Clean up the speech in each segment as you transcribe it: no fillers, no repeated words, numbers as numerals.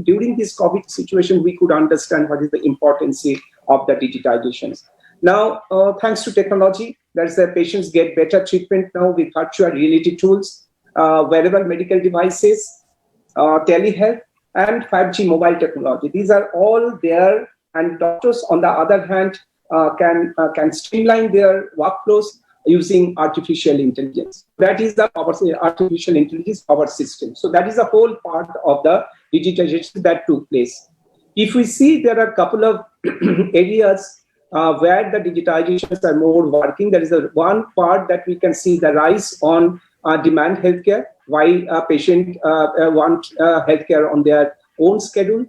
during this COVID situation, we could understand what is the importance of the digitizations. Now, thanks to technology, there's the patients get better treatment now with virtual reality tools, wearable medical devices, telehealth, and 5G mobile technology. These are all there, and doctors, on the other hand, can streamline their workflows using artificial intelligence. That is the artificial intelligence power system. So that is a whole part of the digitization that took place. If we see, there are a couple of areas where the digitizations are more working. There is one part that we can see the rise on demand healthcare, why a patient want healthcare on their own schedule.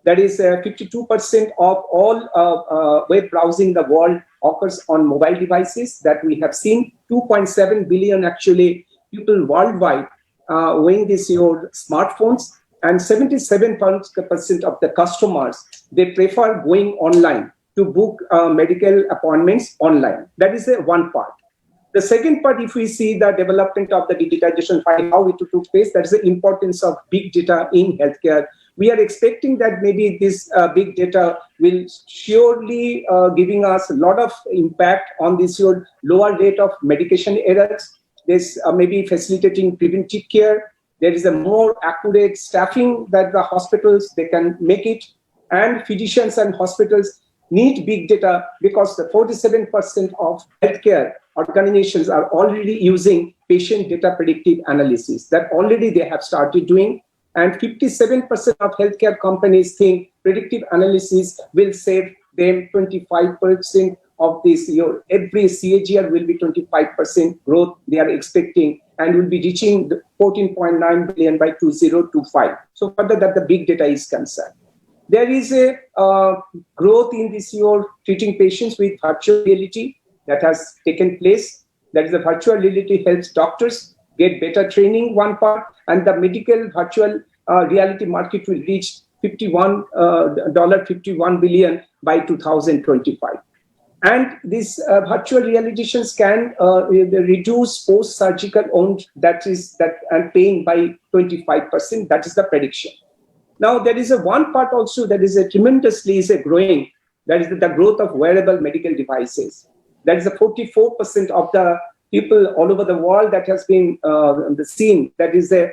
That is 52% of all web browsing the world occurs on mobile devices that we have seen. 2.7 billion actually people worldwide weighing this your smartphones, and 77% of the customers, they prefer going online to book medical appointments online. That is one part. The second part, if we see the development of the digitization, how it took place, that is the importance of big data in healthcare. We are expecting that maybe this big data will surely giving us a lot of impact on this your lower rate of medication errors. This maybe facilitating preventive care. There is a more accurate staffing that the hospitals, they can make it. And physicians and hospitals need big data because the 47% of healthcare organizations are already using patient data predictive analysis. That already they have started doing. And 57% of healthcare companies think predictive analysis will save them 25% of this year. Every CAGR will be 25% growth they are expecting, and will be reaching 14.9 billion by 2025. So further that the big data is concerned. There is a growth in this year treating patients with virtual reality that has taken place. That is the virtual reality helps doctors get better training, one part, and the medical virtual reality market will reach $51 billion by 2025. And these virtual realizations can reduce post-surgical wound and pain by 25%. That is the prediction. Now, there is one part also that is tremendously growing. That is the growth of wearable medical devices. That is the 44% of the people all over the world that has been seen. That is they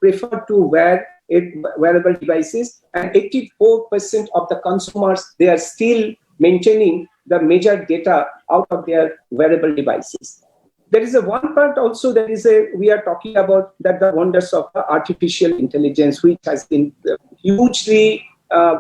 prefer to wear wearable devices, and 84% of the consumers, they are still maintaining the major data out of their wearable devices. There is one part also that we are talking about that the wonders of artificial intelligence, which has been hugely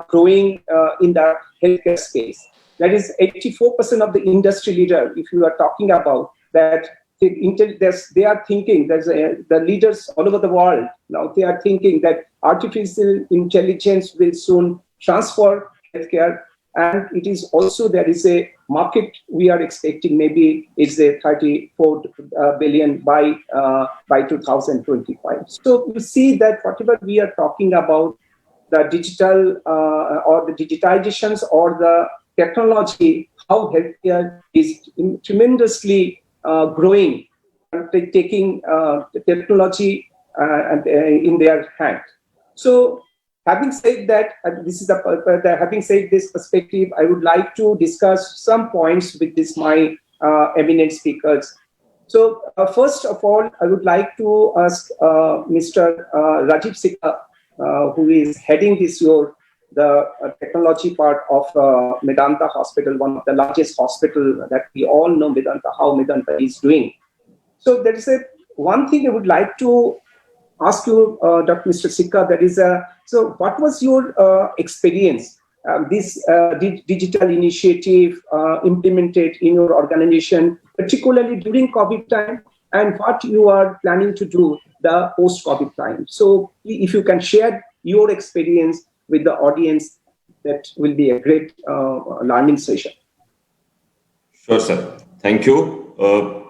growing in the healthcare space. That is 84% of the industry leader, if you are talking about that, they are thinking, the leaders all over the world, now they are thinking that artificial intelligence will soon transform healthcare. And it is also, there is a market we are expecting maybe is a 34 billion by 2025. So you see that whatever we are talking about, the digital or the digitizations or the technology, how healthcare is tremendously growing and taking the technology in their hand. So having said that, having said this perspective, I would like to discuss some points with my eminent speakers. So first of all, I would like to ask Mr. Rajiv Sikka, who is heading this year the technology part of Medanta Hospital, one of the largest hospital that we all know Medanta, how Medanta is doing. So there is one thing I would like to ask you, Dr. Mr. Sikka, that is, so what was your experience, this digital initiative implemented in your organization, particularly during COVID time, and what you are planning to do the post-COVID time? So if you can share your experience with the audience, that will be a great learning session. Sure, sir. Thank you.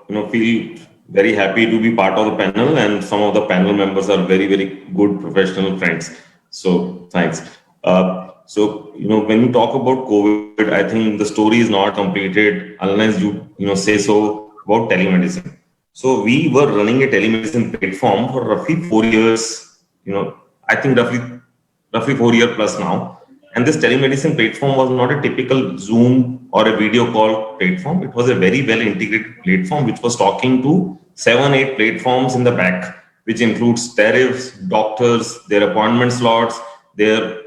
Feel very happy to be part of the panel, and some of the panel members are very, very good professional friends. So thanks. So, when you talk about COVID, I think the story is not completed unless you say so about telemedicine. So we were running a telemedicine platform for roughly 4 years. I think roughly 4 years plus now. And this telemedicine platform was not a typical Zoom or a video call platform. It was a very well integrated platform which was talking to 7-8 platforms in the back, which includes tariffs, doctors, their appointment slots, their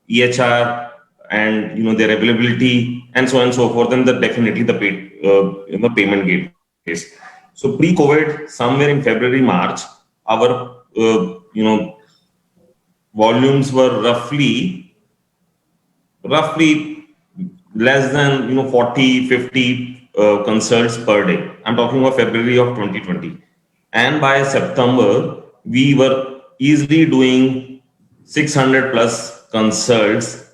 EHR, and their availability, and so on and so forth, and definitely the payment gateways. So pre-COVID, somewhere in February, March, our volumes were roughly less than 40, 50 consults per day. I'm talking about February of 2020, and by September we were easily doing 600 plus consults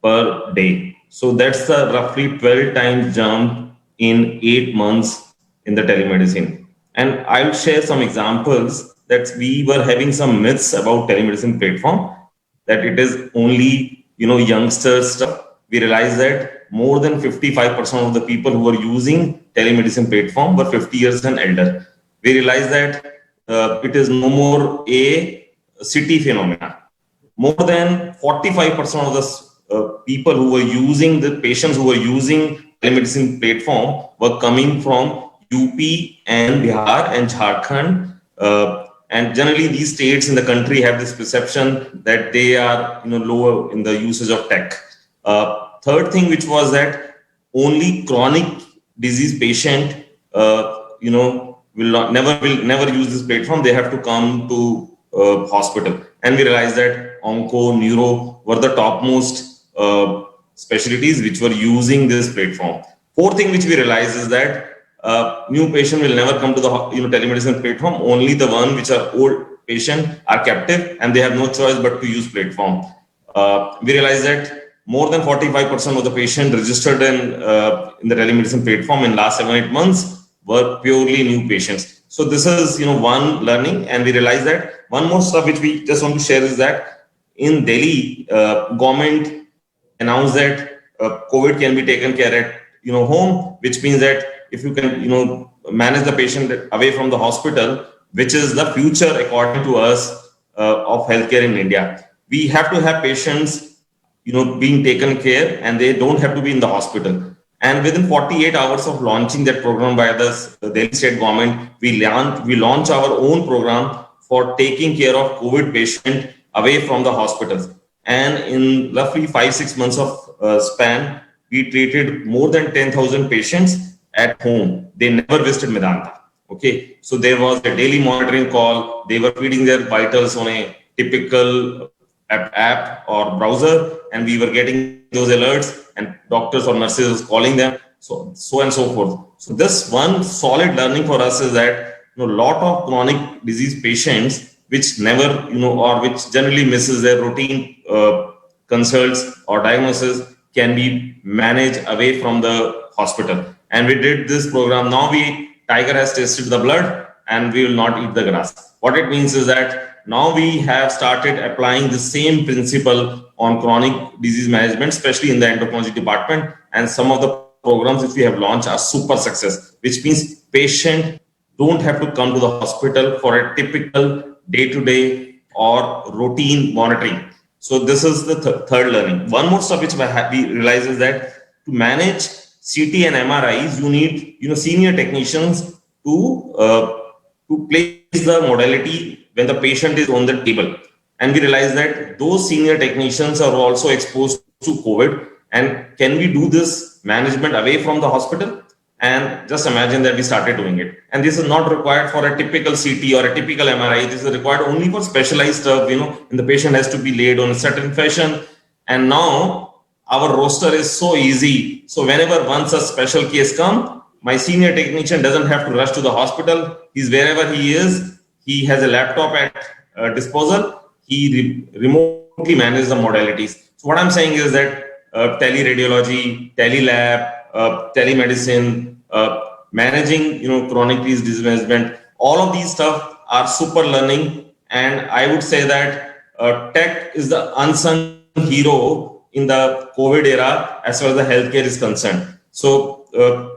per day. So that's the roughly 12 times jump in 8 months in the telemedicine. And I'll share some examples that we were having some myths about telemedicine platform, that it is only youngster stuff. We realized that more than 55% of the people who were using telemedicine platform were 50 years and elder. We realized that it is no more a city phenomena. More than 45% of the people who were using, the patients who were using telemedicine platform were coming from UP and Bihar and Jharkhand. And generally, these states in the country have this perception that they are lower in the usage of tech. Third thing, which was that only chronic disease patient will never use this platform. They have to come to hospital. And we realized that onco, neuro were the topmost specialties which were using this platform. Fourth thing which we realized is that new patient will never come to the telemedicine platform. Only the one which are old patient are captive, and they have no choice but to use platform. We realized that more than 45% of the patient registered in the telemedicine platform in last 7-8 months were purely new patients. So this is one learning, and we realized that one more stuff which we just want to share is that in Delhi, government announced that COVID can be taken care at home, which means that if you can manage the patient away from the hospital, which is the future according to us of healthcare in India. We have to have patients being taken care, and they don't have to be in the hospital. And within 48 hours of launching that program by the Delhi state government, we launched our own program for taking care of COVID patient away from the hospitals. And in roughly 5-6 months of span, we treated more than 10,000 patients at home. They never visited Medanta. Okay, so there was a daily monitoring call. They were feeding their vitals on a typical app or browser, and we were getting those alerts, and doctors or nurses was calling them, so and so forth. So this one solid learning for us is that a lot of chronic disease patients which never or which generally misses their routine consults or diagnosis can be managed away from the hospital. And we did this program. Now Tiger has tasted the blood, and we will not eat the grass. What it means is that now we have started applying the same principle on chronic disease management, especially in the endocrinology department. And some of the programs which we have launched are super success, which means patient don't have to come to the hospital for a typical day-to-day or routine monitoring. So this is the third learning. One more stuff which we realize is that to manage CT and MRIs, you need senior technicians to place the modality when the patient is on the table. And we realize that those senior technicians are also exposed to COVID. And can we do this management away from the hospital? And just imagine that we started doing it. And this is not required for a typical CT or a typical MRI. This is required only for specialized stuff, and the patient has to be laid on a certain fashion. And now our roster is so easy. So whenever once a special case comes, my senior technician doesn't have to rush to the hospital. He's wherever he is. He has a laptop at disposal. He remotely manages the modalities. So what I'm saying is that teleradiology, telelab, telemedicine, managing chronic disease management, all of these stuff are super learning. And I would say that tech is the unsung hero in the COVID era as far as the healthcare is concerned. So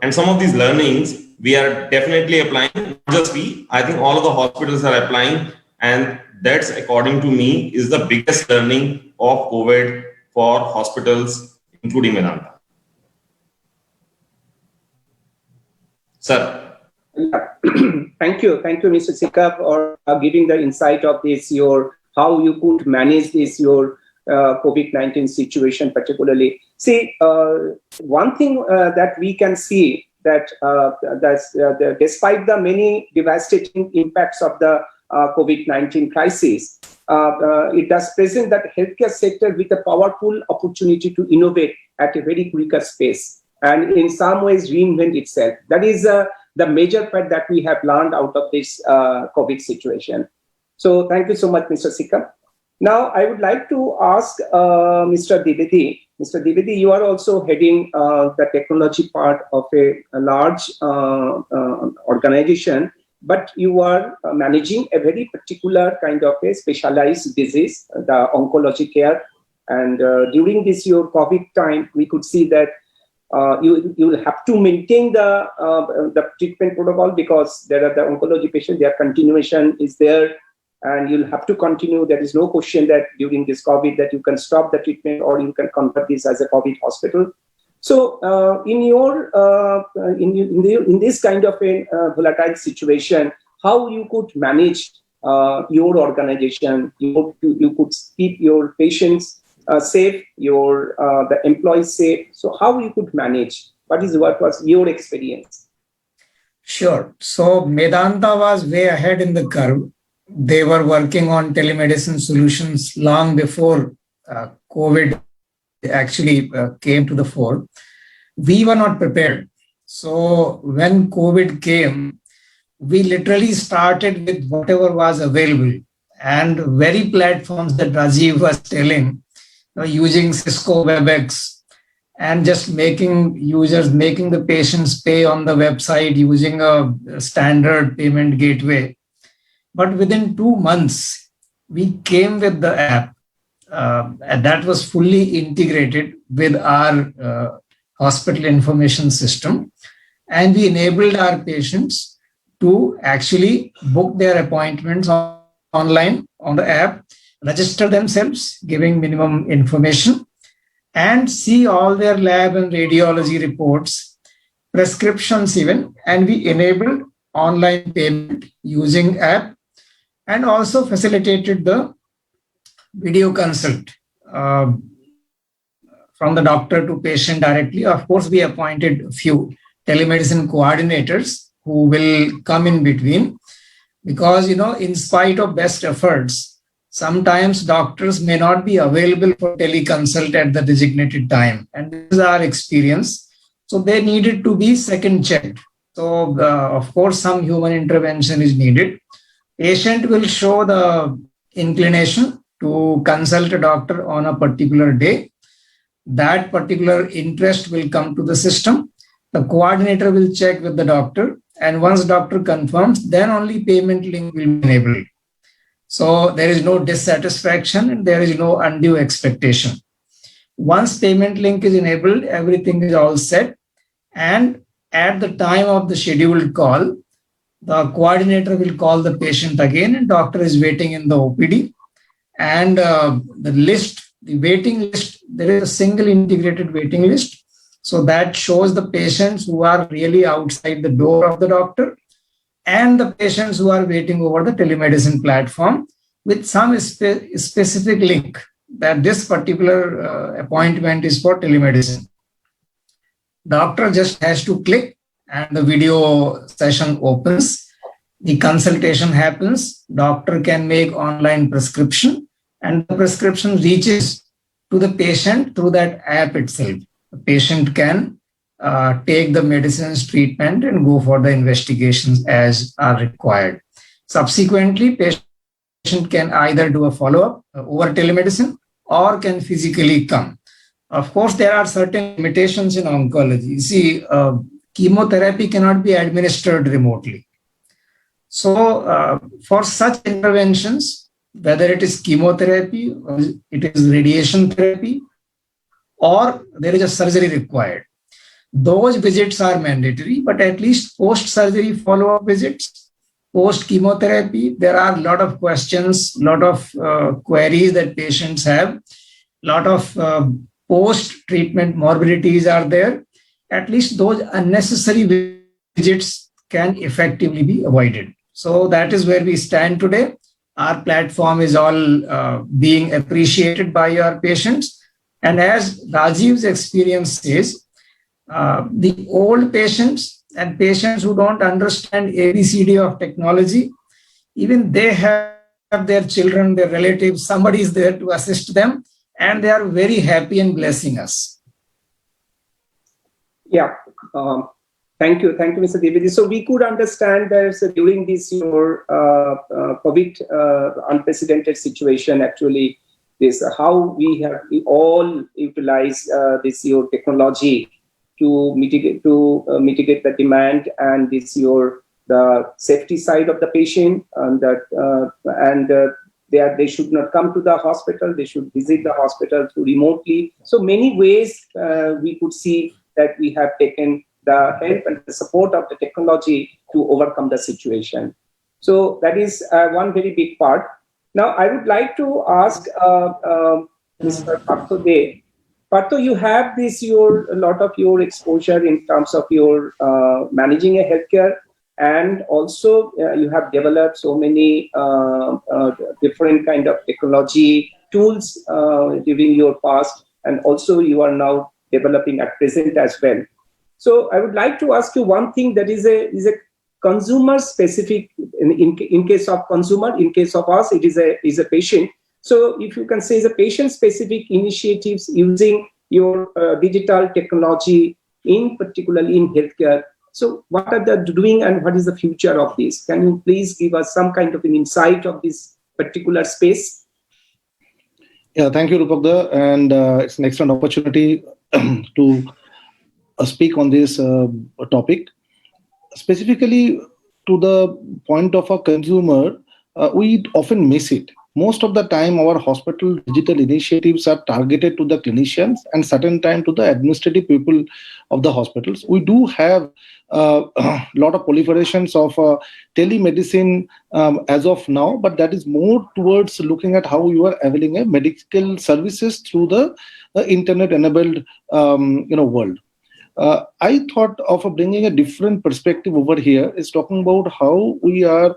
and some of these learnings we are definitely applying. Not just we, I think all of the hospitals are applying, and that's according to me is the biggest learning of COVID for hospitals, including Vedanta. Sir. Yeah. Thank you, Mr. Sikka, for giving the insight of this, how you could manage this, your COVID-19 situation particularly. See, one thing that we can see that despite the many devastating impacts of the COVID-19 crisis, it does present that healthcare sector with a powerful opportunity to innovate at a very quicker pace and in some ways reinvent itself. That is the major part that we have learned out of this COVID situation. So thank you so much, Mr. Sikka. Now, I would like to ask Mr. Dwivedi. Mr. Dwivedi, you are also heading the technology part of a large organization, but you are managing a very particular kind of a specialized disease, the oncology care. And during this your COVID time, we could see that you will have to maintain the treatment protocol because there are the oncology patients, their continuation is there. And you'll have to continue. There is no question that during this COVID that you can stop the treatment or you can convert this as a COVID hospital. So in this kind of a volatile situation, how you could manage your organization? You could keep your patients safe, the employees safe. So how you could manage? What was your experience? Sure. So Medanta was way ahead in the curve. They were working on telemedicine solutions long before COVID actually came to the fore. We were not prepared. So when COVID came, we literally started with whatever was available and very platforms that Rajiv was telling, using Cisco WebEx and just making the patients pay on the website using a standard payment gateway. But within 2 months, we came with the app and that was fully integrated with our hospital information system. And we enabled our patients to actually book their appointments online on the app, register themselves, giving minimum information, and see all their lab and radiology reports, prescriptions even, and we enabled online payment using app and also facilitated the video consult from the doctor to patient directly. Of course, we appointed a few telemedicine coordinators who will come in between because, in spite of best efforts, sometimes doctors may not be available for teleconsult at the designated time. And this is our experience. So they needed to be second checked. So of course, some human intervention is needed. Patient will show the inclination to consult a doctor on a particular day. That particular interest will come to the system. The coordinator will check with the doctor. And once doctor confirms, then only payment link will be enabled. So there is no dissatisfaction and there is no undue expectation. Once payment link is enabled, everything is all set. And at the time of the scheduled call, the coordinator will call the patient again and doctor is waiting in the OPD. And the waiting list, there is a single integrated waiting list. So that shows the patients who are really outside the door of the doctor and the patients who are waiting over the telemedicine platform with some specific link that this particular appointment is for telemedicine. Doctor just has to click and the video session opens. The consultation happens. Doctor can make online prescription and the prescription reaches to the patient through that app itself. The patient can take the medicines, treatment, and go for the investigations as are required. Subsequently, patient can either do a follow-up over telemedicine or can physically come. Of course, there are certain limitations in oncology. You see, chemotherapy cannot be administered remotely. So for such interventions, whether it is chemotherapy, or it is radiation therapy, or there is a surgery required, those visits are mandatory, but at least post-surgery follow-up visits, post chemotherapy, there are a lot of questions, lot of queries that patients have, lot of post treatment morbidities are there. At least those unnecessary visits can effectively be avoided. So that is where we stand today. Our platform is all being appreciated by our patients. And as Rajiv's experience says, the old patients and patients who don't understand ABCD of technology, even they have their children, their relatives, somebody is there to assist them, and they are very happy and blessing us. Yeah. Thank you, Mr. Dwivedi. So we could understand that during this your COVID unprecedented situation, actually, this how we all utilize this your technology to mitigate the demand, and this the safety side of the patient, and that they should not come to the hospital, they should visit the hospital through remotely. So many ways we could see that we have taken the help and the support of the technology to overcome the situation. So that is one very big part. Now I would like to ask Mr. Partho De. Partho, you have a lot of your exposure in terms of your managing a healthcare, and also you have developed so many different kind of technology tools during your past, and also you are now developing at present as well. So I would like to ask you one thing that is a consumer specific. In case of consumer, in case of us, it is a patient. So if you can say the patient specific initiatives using your digital technology, in particularly in healthcare. So what are they doing, and what is the future of this? Can you please give us some kind of an insight of this particular space? Yeah, thank you, Rupakda, and it's an excellent opportunity to speak on this topic. Specifically to the point of a consumer, we often miss it. Most of the time, our hospital digital initiatives are targeted to the clinicians and certain time to the administrative people of the hospitals. We do have a lot of proliferations of telemedicine as of now, but that is more towards looking at how you are availing a medical services through the internet-enabled world. I thought of bringing a different perspective over here, is talking about how we are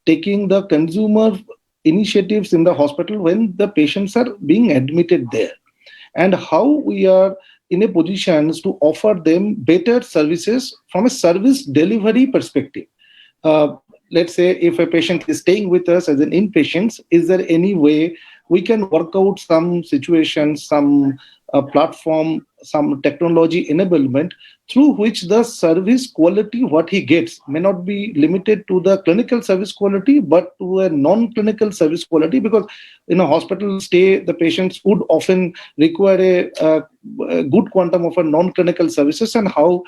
taking the consumer initiatives in the hospital when the patients are being admitted there, and how we are in a position to offer them better services from a service delivery perspective. Let's say if a patient is staying with us as an inpatient, is there any way we can work out some situations, some platform, some technology enablement through which the service quality, what he gets, may not be limited to the clinical service quality, but to a non-clinical service quality, because in a hospital stay, the patients would often require a good quantum of a non-clinical services, and how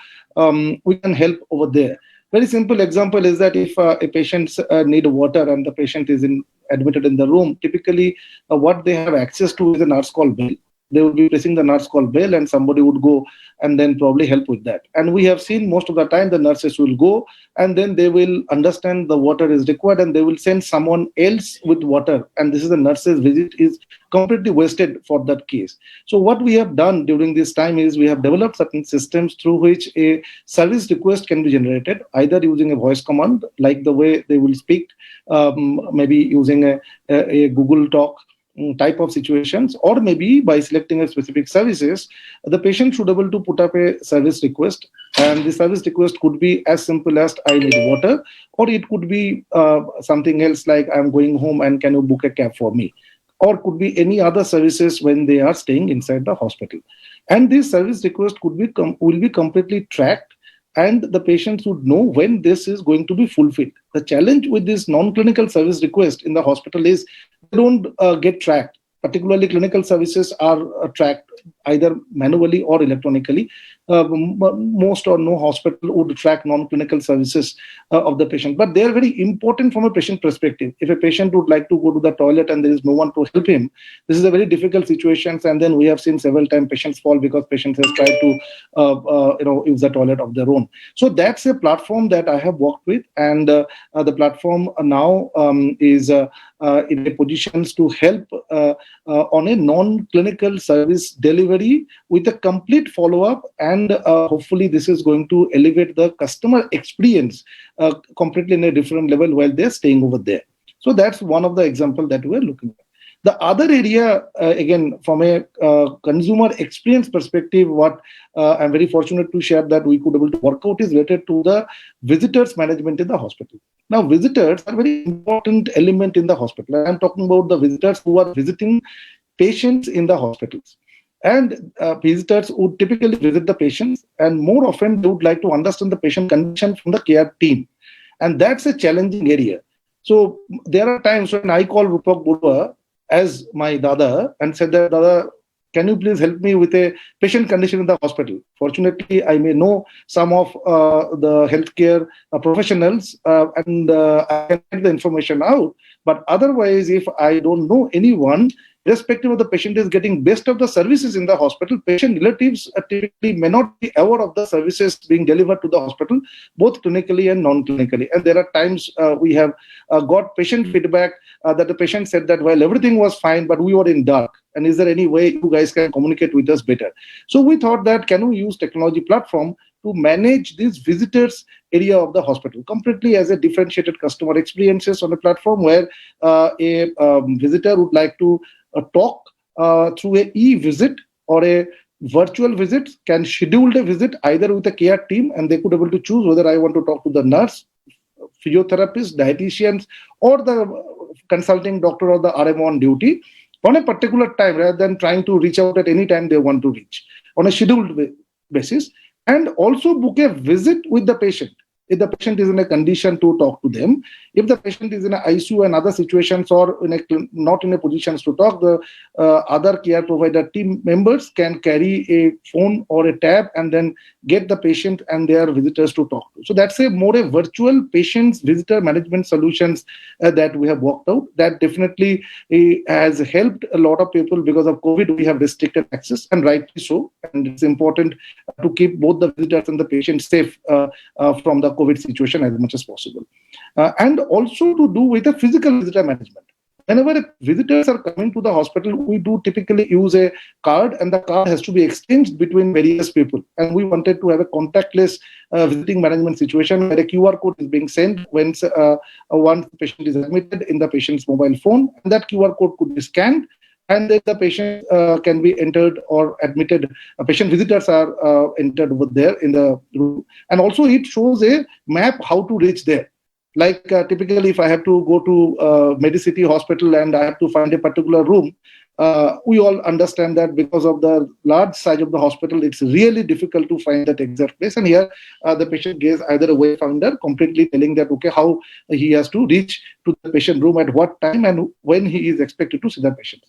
we can help over there. Very simple example is that if a patient need water and the patient is admitted in the room, typically what they have access to is a nurse call bell. They would be pressing the nurse call bell and somebody would go and then probably help with that. And we have seen most of the time the nurses will go and then they will understand the water is required and they will send someone else with water. And this is the nurse's visit is completely wasted for that case. So what we have done during this time is we have developed certain systems through which a service request can be generated, either using a voice command, like the way they will speak, maybe using a Google Talk type of situations, or maybe by selecting a specific services, the patient should be able to put up a service request, and the service request could be as simple as I need water, or it could be something else like I'm going home and can you book a cab for me, or could be any other services when they are staying inside the hospital. And this service request will be completely tracked, and the patients would know when this is going to be fulfilled. The challenge with this non-clinical service request in the hospital is they don't get tracked. Particularly clinical services are tracked either manually or electronically. Most or no hospital would track non-clinical services of the patient, but they are very important from a patient perspective. If a patient would like to go to the toilet and there is no one to help him, this is a very difficult situation. And then we have seen several times patients fall because patients have tried to use the toilet of their own. So that's a platform that I have worked with, and the platform now is in a position to help on a non-clinical service delivery with a complete follow-up, and hopefully this is going to elevate the customer experience completely in a different level while they're staying over there. So that's one of the examples that we're looking at. The other area, again, from a consumer experience perspective, what I'm very fortunate to share that we could be able to work out is related to the visitors management in the hospital. Now, visitors are a very important element in the hospital. I'm talking about the visitors who are visiting patients in the hospitals. And visitors would typically visit the patients, and more often they would like to understand the patient condition from the care team. And that's a challenging area. So there are times when I call Rupak Burua as my Dada and said that, Dada, can you please help me with a patient condition in the hospital? Fortunately, I may know some of the healthcare professionals and I can get the information out. But otherwise, if I don't know anyone, irrespective of the patient is getting best of the services in the hospital, patient relatives typically may not be aware of the services being delivered to the hospital, both clinically and non-clinically. And there are times we have got patient feedback that the patient said that, well, everything was fine, but we were in dark. And is there any way you guys can communicate with us better? So we thought that, can we use technology platform to manage this visitors area of the hospital completely as a differentiated customer experiences on a platform where a visitor would like to talk through a e-visit or a virtual visit, can schedule a visit either with a care team, and they could be able to choose whether I want to talk to the nurse, physiotherapist, dietitians, or the consulting doctor or the RMO on duty on a particular time, rather than trying to reach out at any time they want to reach on a scheduled basis, and also book a visit with the patient if the patient is in a condition to talk to them. If the patient is in an ICU and other situations, or not in a position to talk, the other care provider team members can carry a phone or a tab and then get the patient and their visitors to talk to. So that's a virtual patients visitor management solutions that we have worked out. That definitely has helped a lot of people. Because of COVID, we have restricted access, and rightly so. And it's important to keep both the visitors and the patients safe from the COVID situation as much as possible. And also to do with the physical visitor management. Whenever visitors are coming to the hospital, we do typically use a card, and the card has to be exchanged between various people. And we wanted to have a contactless visiting management situation where a QR code is being sent when one patient is admitted in the patient's mobile phone, and that QR code could be scanned, and then the patient can be entered or admitted. Patient visitors are entered over there in the room. And also it shows a map how to reach there. Like typically, if I have to go to Medicity Hospital and I have to find a particular room, we all understand that because of the large size of the hospital, it's really difficult to find that exact place. And here, the patient gets either a wayfinder completely telling that, okay, how he has to reach to the patient room at what time and when he is expected to see the patient.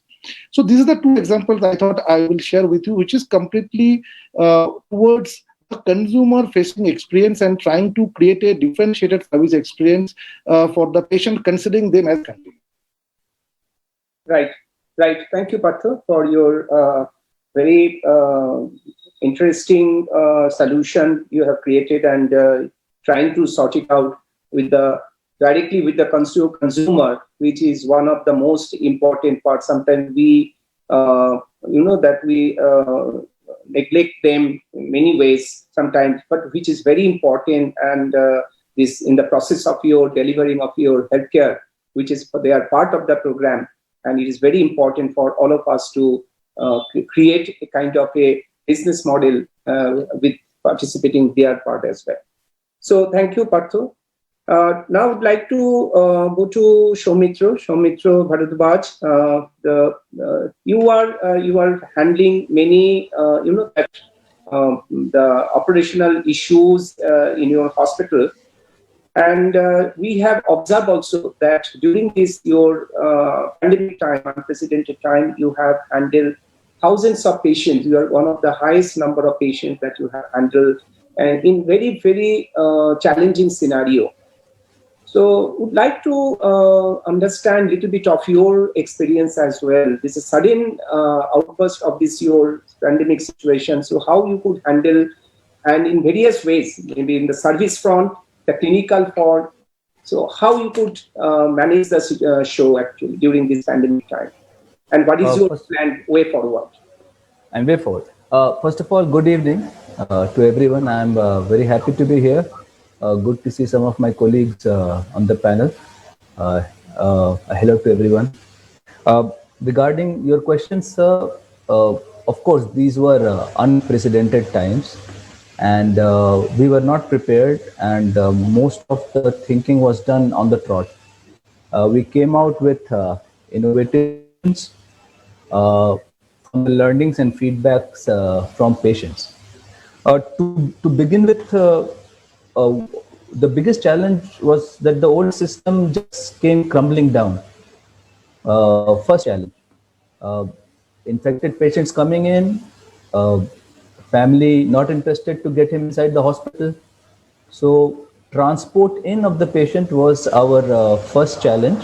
So these are the two examples I thought I will share with you, which is completely towards the consumer-facing experience and trying to create a differentiated service experience for the patient, considering them as country. Right. Thank you, Partha, for your very interesting solution you have created, and trying to sort it out directly with the consumer, which is one of the most important parts. Sometimes we, neglect them in many ways sometimes, but which is very important. And this in the process of your delivering of your healthcare, which is they are part of the program, and it is very important for all of us to create a kind of a business model with participating their part as well. So thank you, Partha. Now I would like to go to Soumitra Bharadwaj. You are handling many, the operational issues in your hospital, and we have observed also that during this your pandemic time, unprecedented time, you have handled thousands of patients. You are one of the highest number of patients that you have handled, and in very, very challenging scenario. So would like to understand a little bit of your experience as well. This is sudden outburst of this your pandemic situation. So how you could handle, and in various ways, maybe in the service front, the clinical front. So how you could manage the show actually during this pandemic time, and what is your plan way forward? And way forward. First of all, good evening to everyone. I'm very happy to be here. Good to see some of my colleagues on the panel. Hello to everyone. Regarding your questions, sir, of course, these were unprecedented times, and we were not prepared, and most of the thinking was done on the trot. We came out with innovations from the learnings and feedbacks from patients. To begin with, the biggest challenge was that the old system just came crumbling down. First challenge, infected patients coming in, family not interested to get him inside the hospital. So transport in of the patient was our first challenge.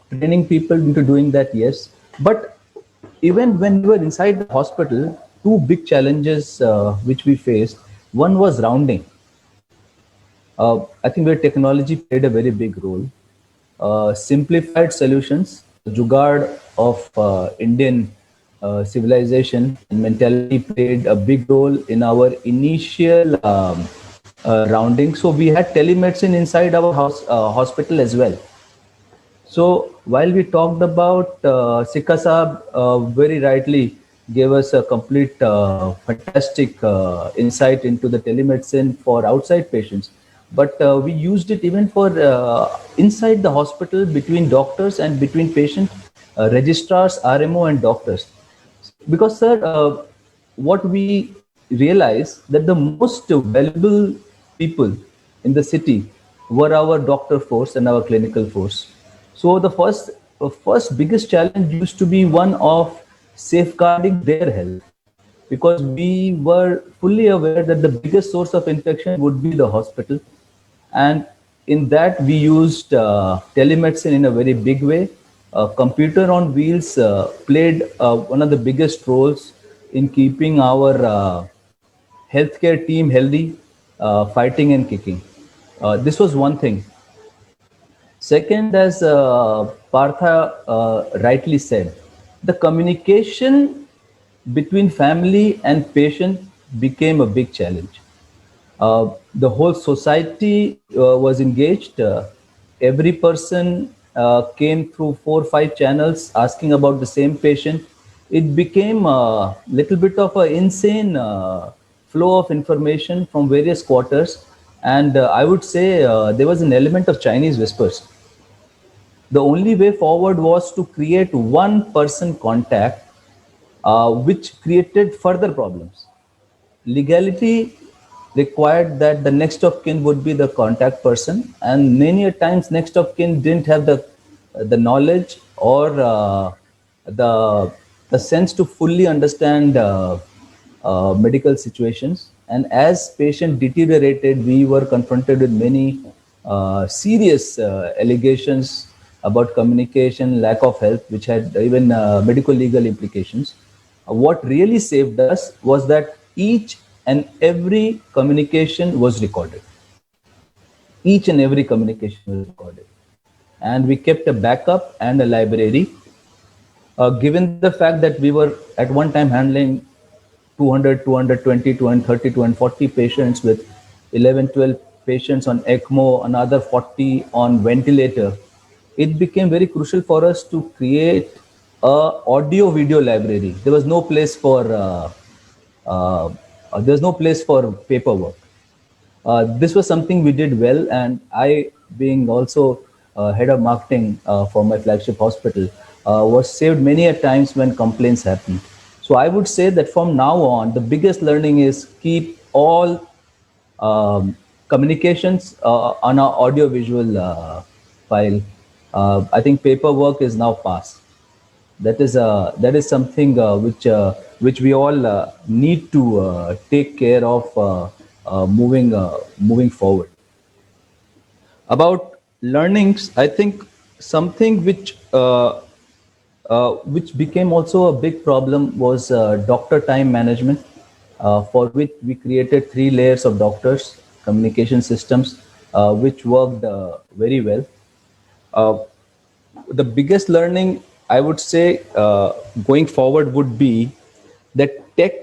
Training people into doing that, yes. But even when we were inside the hospital, two big challenges which we faced. One was rounding. I think where technology played a very big role. Simplified solutions, jugaad of Indian civilization and mentality played a big role in our initial rounding. So we had telemedicine inside our hospital as well. So while we talked about Sikha Saab very rightly gave us a complete fantastic insight into the telemedicine for outside patients. But we used it even for inside the hospital between doctors and between patient registrars, RMO and doctors. Because, sir, what we realized that the most valuable people in the city were our doctor force and our clinical force. So the first biggest challenge used to be one of safeguarding their health, because we were fully aware that the biggest source of infection would be the hospital. And in that, we used telemedicine in a very big way. Computer on wheels played one of the biggest roles in keeping our healthcare team healthy, fighting and kicking. This was one thing. Second, as Partha rightly said, the communication between family and patient became a big challenge. The whole society was engaged. Every person came through 4 or 5 channels asking about the same patient. It became a little bit of an insane flow of information from various quarters. And I would say there was an element of Chinese whispers. The only way forward was to create one person contact, which created further problems. Legality required that the next of kin would be the contact person, and many a times next of kin didn't have the knowledge or the sense to fully understand medical situations. And as patient deteriorated, we were confronted with many serious allegations about communication, lack of health, which had even medical legal implications. What really saved us was that each and every communication was recorded. Each and every communication was recorded. And we kept a backup and a library. Given the fact that we were at one time handling 200, 220, 230, 240 patients with 11, 12 patients on ECMO, another 40 on ventilator, it became very crucial for us to create a audio video library. There was no place for paperwork. This was something we did well, and I, being also head of marketing for my flagship hospital, was saved many a times when complaints happened. So I would say that from now on, the biggest learning is keep all communications on our audio-visual file. I think paperwork is now past. that is something which we all need to take care of moving forward. About learnings, I think something which became also a big problem was doctor time management, for which we created 3 layers of doctors, communication systems, which worked very well. The biggest learning, I would say, going forward would be that tech,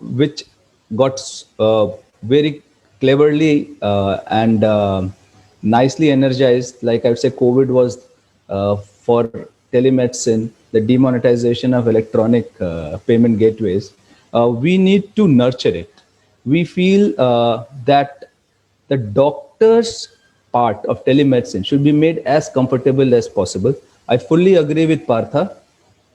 which got very cleverly and nicely energized. Like I would say, COVID was for telemedicine, the demonetization of electronic payment gateways. We need to nurture it. We feel that the doctor's part of telemedicine should be made as comfortable as possible. I fully agree with Partha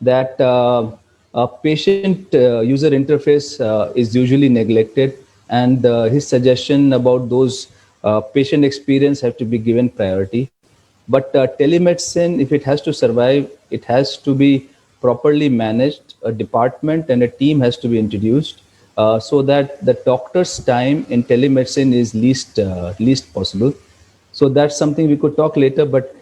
that a patient user interface is usually neglected, and his suggestion about those patient experience have to be given priority. But telemedicine, if it has to survive, it has to be properly managed. A department and a team has to be introduced so that the doctor's time in telemedicine is least possible. So that's something we could talk later. But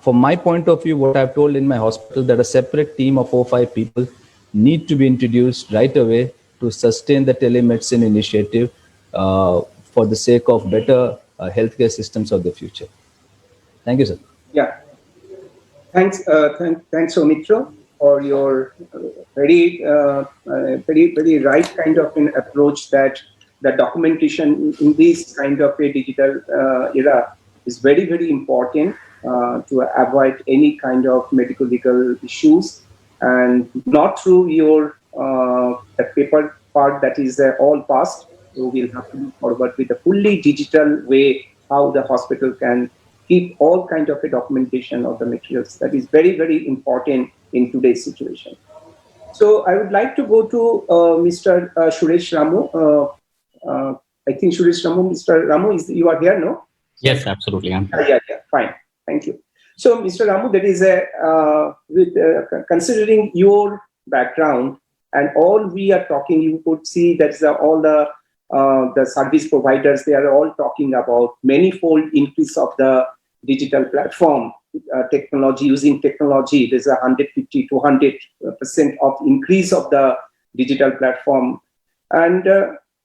from my point of view, what I've told in my hospital, that a separate team of 4 or 5 people need to be introduced right away to sustain the telemedicine initiative for the sake of better healthcare systems of the future. Thank you, sir. Yeah. Thanks, Soumitra, for your very right kind of an approach, that the documentation in this kind of a digital era is very, very important to avoid any kind of medical legal issues, and not through your the paper part that is all past. So we'll have to move forward with a fully digital way, how the hospital can keep all kind of a documentation of the materials. That is very, very important in today's situation. So I would like to go to Mr. Suresh Ramu. I think Suresh Ramu, Mr. Ramu, you are here, no? Yes, absolutely. Yeah, fine. Thank you. So, Mr. Ramu, there is considering your background and all we are talking, you could see that all the service providers, they are all talking about manifold increase of the digital platform technology. Using technology, there's 150 to 100% of increase of the digital platform. And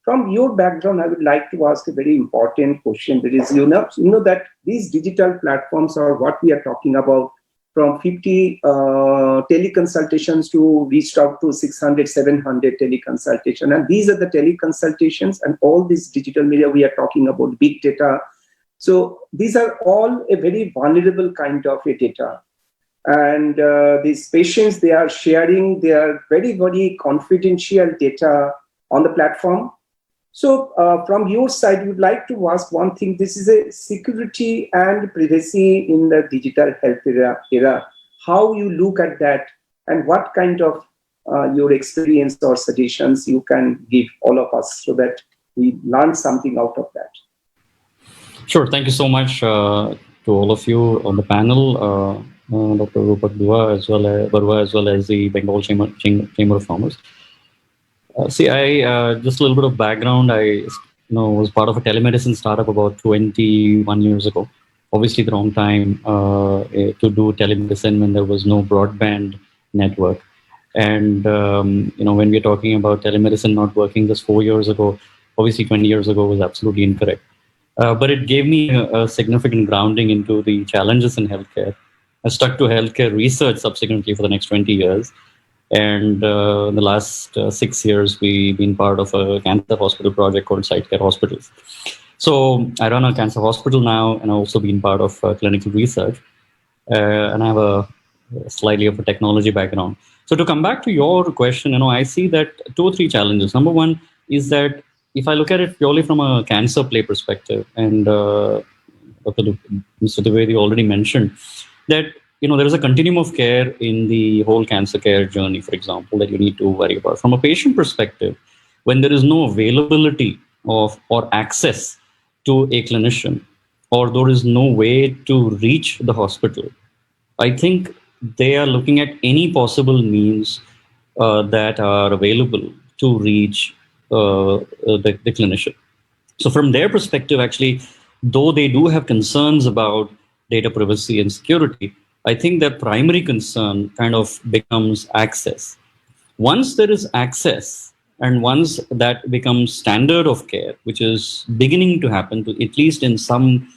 from your background, I would like to ask a very important question. That is, you know that these digital platforms are what we are talking about, from 50 teleconsultations to reached out to 600, 700 teleconsultation. And these are the teleconsultations and all this digital media we are talking about, big data. So these are all a very vulnerable kind of a data. And these patients, they are sharing their very, very confidential data on the platform. So from your side, we would like to ask one thing. This is a security and privacy in the digital health era. How you look at that, and what kind of your experience or suggestions you can give all of us so that we learn something out of that. Sure. Thank you so much to all of you on the panel, Dr. Rupak Barua, as well as the Bengal Chamber of Commerce. See, I just a little bit of background. I was part of a telemedicine startup about 21 years ago. Obviously, the wrong time to do telemedicine when there was no broadband network. And when we're talking about telemedicine not working just 4 years ago, obviously 20 years ago was absolutely incorrect. But it gave me a significant grounding into the challenges in healthcare. I stuck to healthcare research subsequently for the next 20 years. And in the last 6 years, we've been part of a cancer hospital project called SiteCare Hospitals. So I run a cancer hospital now, and I've also been part of clinical research. And I have a slightly of a technology background. So to come back to your question, I see that 2 or 3 challenges. Number one is that if I look at it purely from a cancer play perspective, and Mr. Dwivedi already mentioned that there is a continuum of care in the whole cancer care journey, for example, that you need to worry about. From a patient perspective, when there is no availability of or access to a clinician, or there is no way to reach the hospital, I think they are looking at any possible means that are available to reach the clinician. So from their perspective, actually, though they do have concerns about data privacy and security, I think their primary concern kind of becomes access. Once there is access, and once that becomes standard of care, which is beginning to happen, to at least in some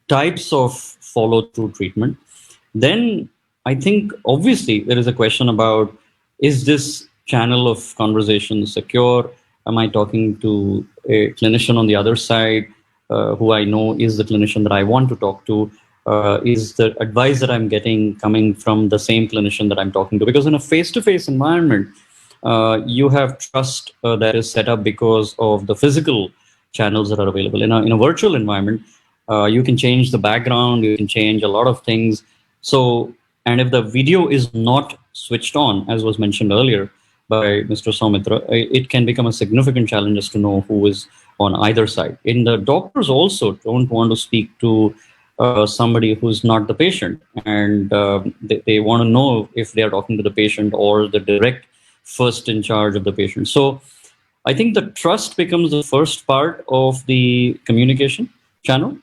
types of follow-through treatment, then I think obviously there is a question about, is this channel of conversation secure? Am I talking to a clinician on the other side who I know is the clinician that I want to talk to? Is the advice that I'm getting coming from the same clinician that I'm talking to? Because in a face-to-face environment, you have trust that is set up because of the physical channels that are available. In a virtual environment, you can change the background, you can change a lot of things. So, and if the video is not switched on, as was mentioned earlier by Mr. Soumitra, it can become a significant challenge as to know who is on either side. And the doctors also don't want to speak to somebody who's not the patient, and they want to know if they are talking to the patient or the direct first in charge of the patient. So I think the trust becomes the first part of the communication channel.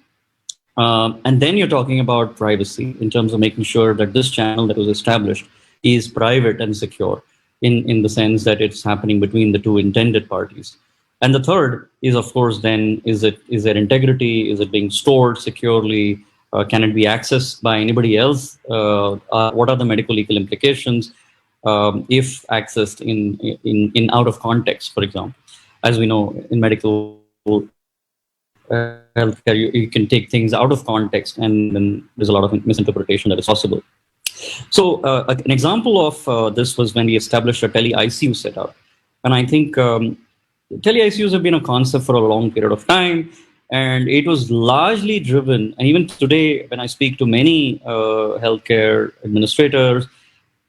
And then you're talking about privacy in terms of making sure that this channel that was established is private and secure in the sense that it's happening between the two intended parties. And the third is, of course, then is there integrity? Is it being stored securely? Can it be accessed by anybody else? What are the medical legal implications if accessed in out of context, for example? As we know, in medical healthcare, you can take things out of context, and then there's a lot of misinterpretation that is possible. So an example of this was when we established a tele-ICU setup. And I think tele-ICUs have been a concept for a long period of time, and it was largely driven, and even today when I speak to many healthcare administrators,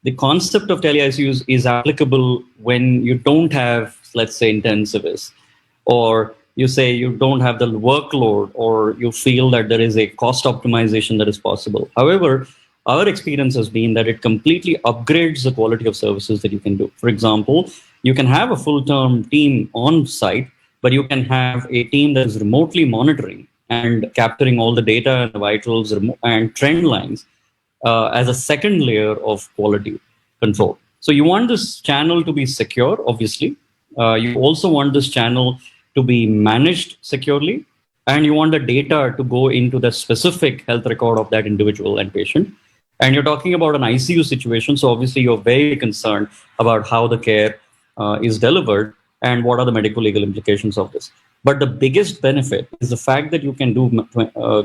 the concept of tele-ICUs is applicable when you don't have, let's say, intensivists, or you say you don't have the workload, or you feel that there is a cost optimization that is possible. However, our experience has been that it completely upgrades the quality of services that you can do. For example, you can have a full-term team on site, but you can have a team that is remotely monitoring and capturing all the data and the vitals and trend lines as a second layer of quality control. So you want this channel to be secure, obviously. You also want this channel to be managed securely, and you want the data to go into the specific health record of that individual and patient. And you're talking about an ICU situation, so obviously you're very concerned about how the care is delivered and what are the medical legal implications of this. But the biggest benefit is the fact that you can do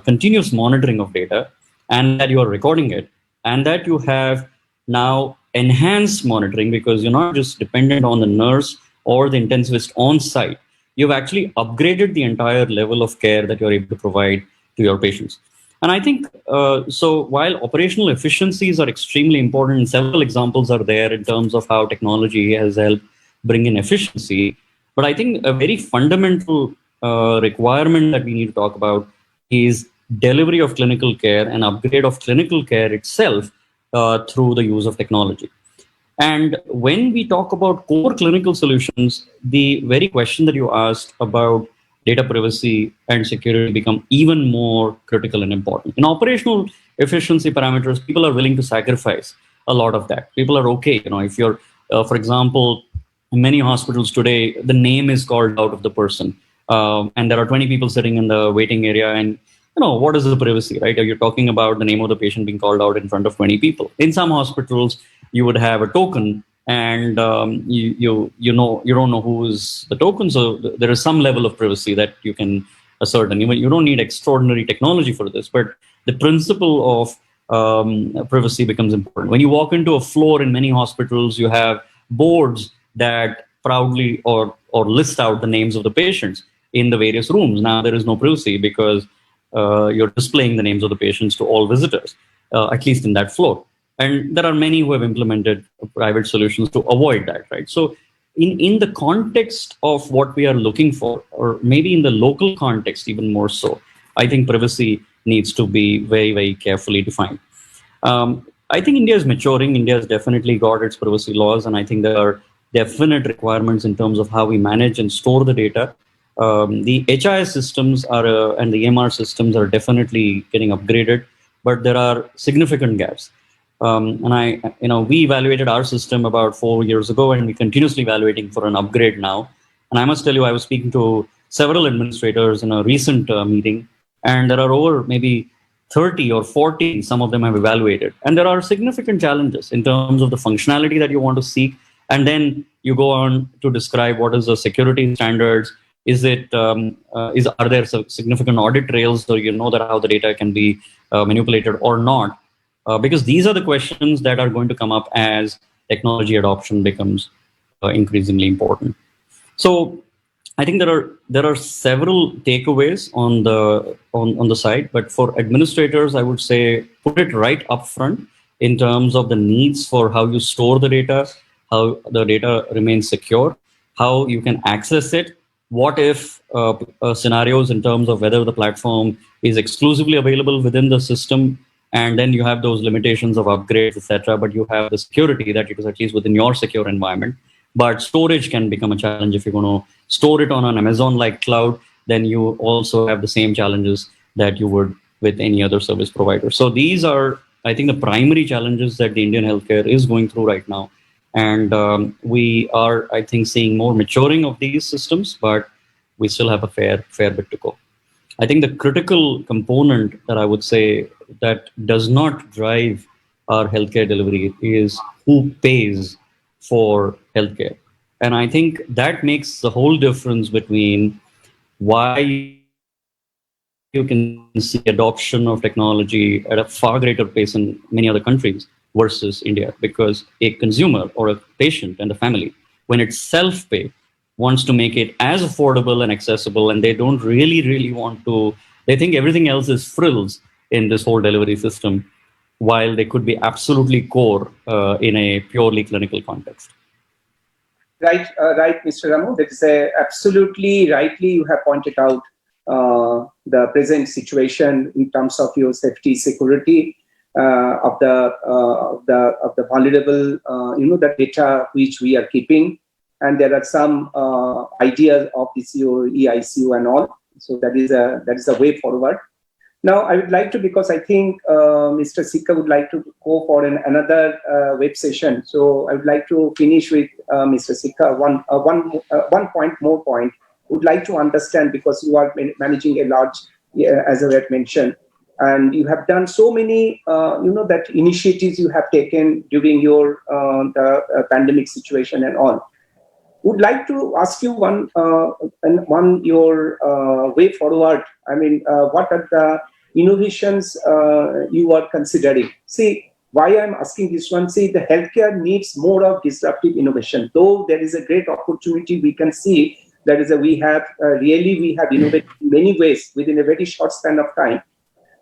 continuous monitoring of data, and that you are recording it, and that you have now enhanced monitoring, because you're not just dependent on the nurse or the intensivist on site. You've actually upgraded the entire level of care that you're able to provide to your patients. And I think, so while operational efficiencies are extremely important, and several examples are there in terms of how technology has helped bring in efficiency, but I think a very fundamental requirement that we need to talk about is delivery of clinical care and upgrade of clinical care itself through the use of technology. And when we talk about core clinical solutions, the very question that you asked about data privacy and security become even more critical and important. In operational efficiency parameters, people are willing to sacrifice a lot of that. People are okay, if you're, for example, in many hospitals today, the name is called out of the person, and there are 20 people sitting in the waiting area, and what is the privacy, right? You're talking about the name of the patient being called out in front of 20 people. In some hospitals, you would have a token, and you don't know who is the token, so there is some level of privacy that you can assert, and you don't need extraordinary technology for this, but the principle of privacy becomes important. When you walk into a floor in many hospitals, you have boards that proudly or list out the names of the patients in the various rooms. Now there is no privacy because you're displaying the names of the patients to all visitors, at least in that floor. And there are many who have implemented private solutions to avoid that, right? So in the context of what we are looking for, or maybe in the local context even more so, I think privacy needs to be very, very carefully defined. I think India is maturing. India has definitely got its privacy laws, and I think there are definite requirements in terms of how we manage and store the data. The HIS systems and the EMR systems are definitely getting upgraded, but there are significant gaps. We evaluated our system about 4 years ago, and we're continuously evaluating for an upgrade now. And I must tell you, I was speaking to several administrators in a recent meeting, and there are over maybe 30 or 40, some of them have evaluated. And there are significant challenges in terms of the functionality that you want to seek. And then you go on to describe what is the security standards. Are there significant audit trails, so you know that how the data can be manipulated or not? Because these are the questions that are going to come up as technology adoption becomes increasingly important. So I think there are several takeaways on the side, but for administrators, I would say put it right up front in terms of the needs for how you store the data, how the data remains secure, how you can access it. What if scenarios in terms of whether the platform is exclusively available within the system, and then you have those limitations of upgrades, etc. But you have the security that it is at least within your secure environment. But storage can become a challenge. If you're going to store it on an Amazon-like cloud, then you also have the same challenges that you would with any other service provider. So these are, I think, the primary challenges that the Indian healthcare is going through right now. And we are, I think, seeing more maturing of these systems, but we still have a fair bit to go. I think the critical component that I would say that does not drive our healthcare delivery is who pays for healthcare. And I think that makes the whole difference between why you can see adoption of technology at a far greater pace in many other countries versus India, because a consumer or a patient and a family, when it's self-pay, wants to make it as affordable and accessible, and they don't really want to, they think everything else is frills in this whole delivery system, while they could be absolutely core in a purely clinical context. Right, Mr. Ramu. That is absolutely rightly you have pointed out the present situation in terms of your safety, security of the vulnerable, the data which we are keeping, and there are some ideas of PCO, EICU, and all. So that is a way forward. Now, I would like to, because I think Mr. Sikka would like to go for another web session. So I would like to finish with Mr. Sikka. One point. Would like to understand, because you are managing a large, as I had mentioned, and you have done so many, that initiatives you have taken during your the pandemic situation and all. Would like to ask you one your way forward. I mean, what are the innovations you are considering? See, why I'm asking this one, see, the healthcare needs more of disruptive innovation. Though there is a great opportunity, we can see that is we have innovated in many ways within a very short span of time.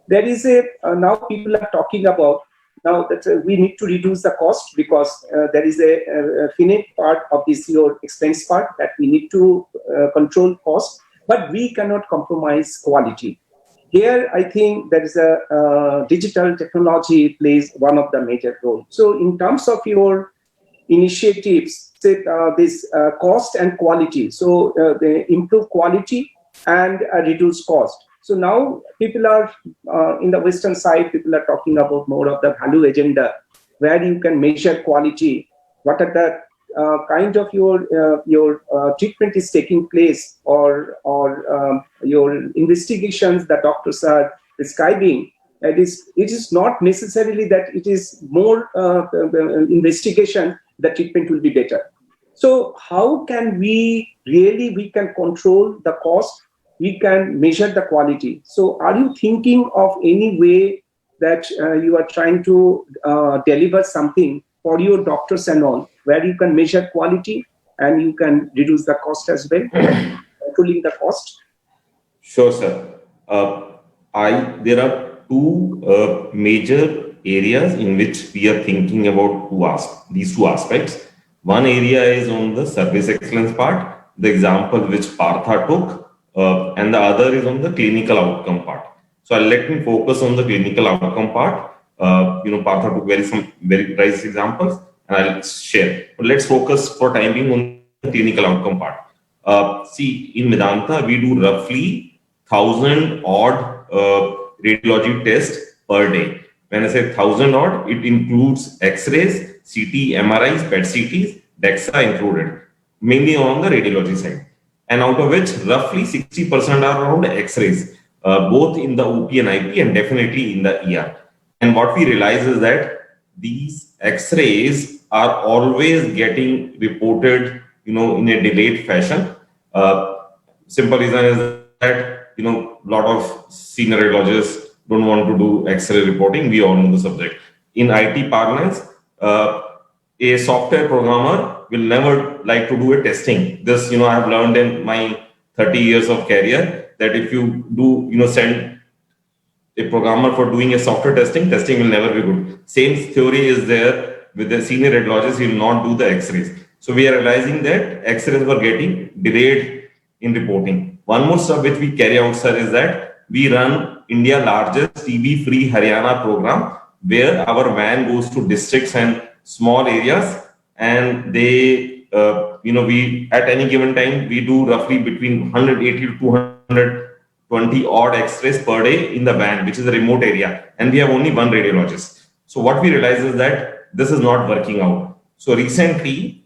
There is now people are talking about now that we need to reduce the cost, because there is a finite part of this your expense part that we need to control cost, but we cannot compromise quality. Here, I think there is a digital technology plays one of the major roles. So in terms of your initiatives, say this cost and quality, so they improve quality and reduce cost. So now people are in the Western side, people are talking about more of the value agenda, where you can measure quality, what are the kind of your treatment is taking place, or your investigations that doctors are prescribing. It is not necessarily that it is more investigation, the treatment will be better. So how can we can control the cost? We can measure the quality. So are you thinking of any way that you are trying to deliver something for your doctors and all, where you can measure quality and you can reduce the cost as well, controlling the cost? Sure, sir. There are two major areas in which we are thinking about these two aspects. One area is on the service excellence part, the example which Partha took, and the other is on the clinical outcome part. So let me focus on the clinical outcome part. Partha took some very nice examples, and I'll share. But let's focus for time being on the clinical outcome part. See, in Medanta, we do roughly 1,000 odd radiology tests per day. When I say 1,000 odd, it includes X-rays, CT, MRIs, PET CTs, DEXA included, mainly on the radiology side. And out of which roughly 60% are around X-rays, both in the OP and IP and definitely in the ER. And what we realize is that these X-rays are always getting reported, in a delayed fashion. Simple reason is that, a lot of senior radiologists don't want to do X-ray reporting. We all know the subject. In IT parlance, a software programmer will never like to do a testing. This, I have learned in my 30 years of career that if you do, send a programmer for doing a software testing will never be good. Same theory is there with the senior radiologist. He will not do the X-rays. So we are realizing that X-rays were getting delayed in reporting. One more stuff which we carry out, sir, is that we run India's largest TB-free Haryana program, where our van goes to districts and small areas, and they, we at any given time we do roughly between 180 to 220 odd X-rays per day in the van, which is a remote area, and we have only one radiologist. So what we realize is that this is not working out. So recently,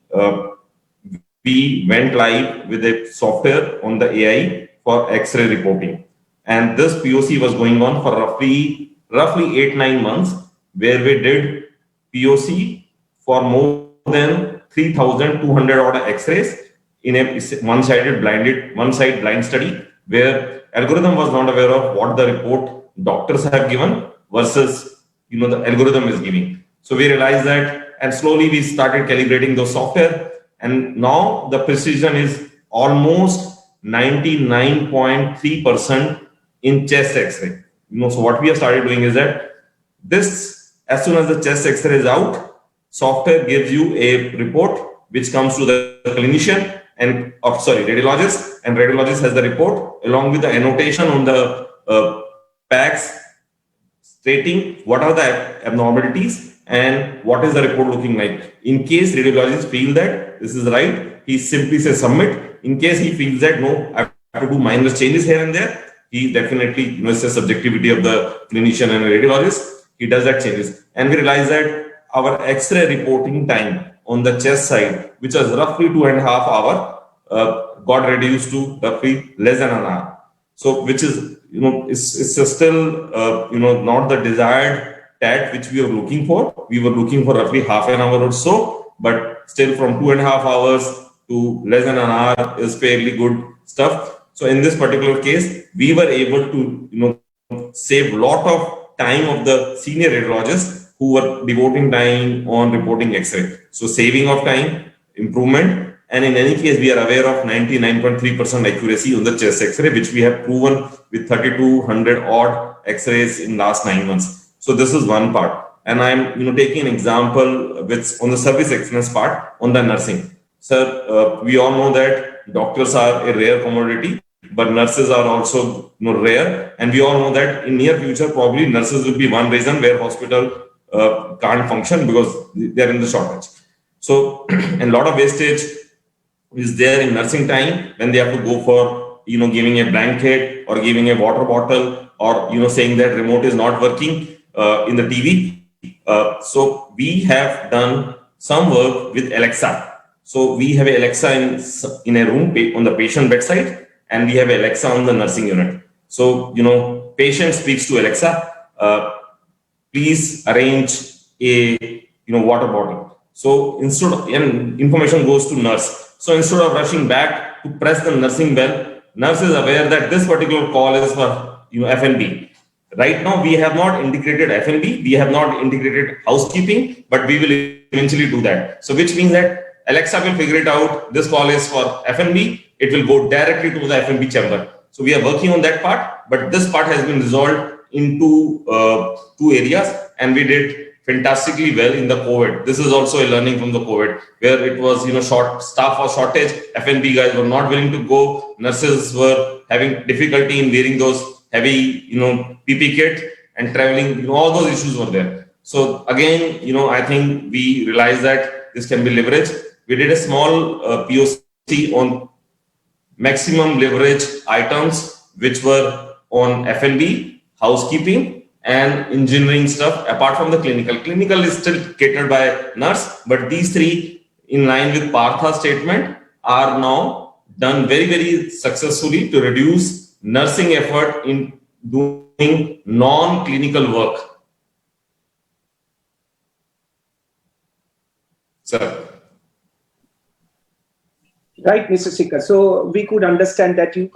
we went live with a software on the AI for X-ray reporting. And this POC was going on for roughly 8-9 months, where we did POC for more than 3,200 odd X-rays in a one-side blind study, where algorithm was not aware of what the report doctors have given versus, the algorithm is giving. So we realized that, and slowly we started calibrating those software. And now the precision is almost 99.3% in chest X-ray. So what we have started doing is that this, as soon as the chest X-ray is out, software gives you a report which comes to the clinician and radiologist, and radiologist has the report along with the annotation on the packs stating what are the abnormalities and what is the report looking like. In case radiologists feel that this is right, he simply says submit. In case he feels that no, I have to do minor changes here and there, he definitely, it's the subjectivity of the clinician and radiologist, he does that changes. And we realize that our X-ray reporting time on the chest side, which was roughly 2.5 hours, got reduced to roughly less than an hour. So, which is, it's still, not the desired TAT which we were looking for. We were looking for roughly half an hour or so, but still from 2.5 hours to less than an hour is fairly good stuff. So in this particular case, we were able to, save a lot of time of the senior radiologists who were devoting time on reporting X-ray. So saving of time, improvement, and in any case, we are aware of 99.3% accuracy on the chest X-ray, which we have proven with 3,200 odd X-rays in last 9 months. So this is one part. And I'm, taking an example with on the service excellence part on the nursing. Sir, we all know that doctors are a rare commodity, but nurses are also rare. And we all know that in near future, probably nurses will be one reason where hospital can't function because they're in the shortage. So, and a lot of wastage is there in nursing time when they have to go for, giving a blanket or giving a water bottle or, saying that remote is not working in the TV. So we have done some work with Alexa. So we have Alexa in a room on the patient bedside, and we have Alexa on the nursing unit. So, patient speaks to Alexa, please arrange a, water bottle. So instead of, and information goes to nurse. So instead of rushing back to press the nursing bell, nurse is aware that this particular call is for, F&B. Right now, we have not integrated F&B, we have not integrated housekeeping, but we will eventually do that. So which means that Alexa will figure it out. This call is for F&B. It will go directly to the F&B chamber. So we are working on that part, but this part has been resolved into 2 areas, and we did fantastically well in the COVID. This is also a learning from the COVID, where it was, staff was shortage. F&B guys were not willing to go. Nurses were having difficulty in wearing those heavy, PP kit. and traveling, all those issues were there. So again, I think we realized that this can be leveraged. We did a small POC on maximum leverage items, which were on F&B, housekeeping, and engineering stuff. Apart from the clinical is still catered by nurse, but these three, in line with Partha's statement, are now done very, very successfully to reduce nursing effort in doing non-clinical work. Sir. Right, Mr. Sikka. So we could understand that you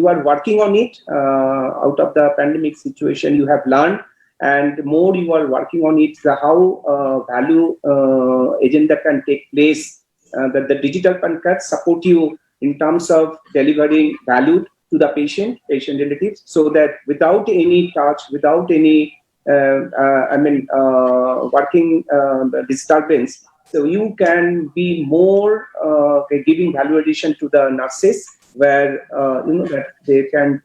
are working on it out of the pandemic situation. You have learned, and more you are working on it. How value agenda can take place. That the digital contracts support you in terms of delivering value to the patient relatives, so that without any touch, without any working disturbance. So you can be more giving value addition to the nurses, where that they can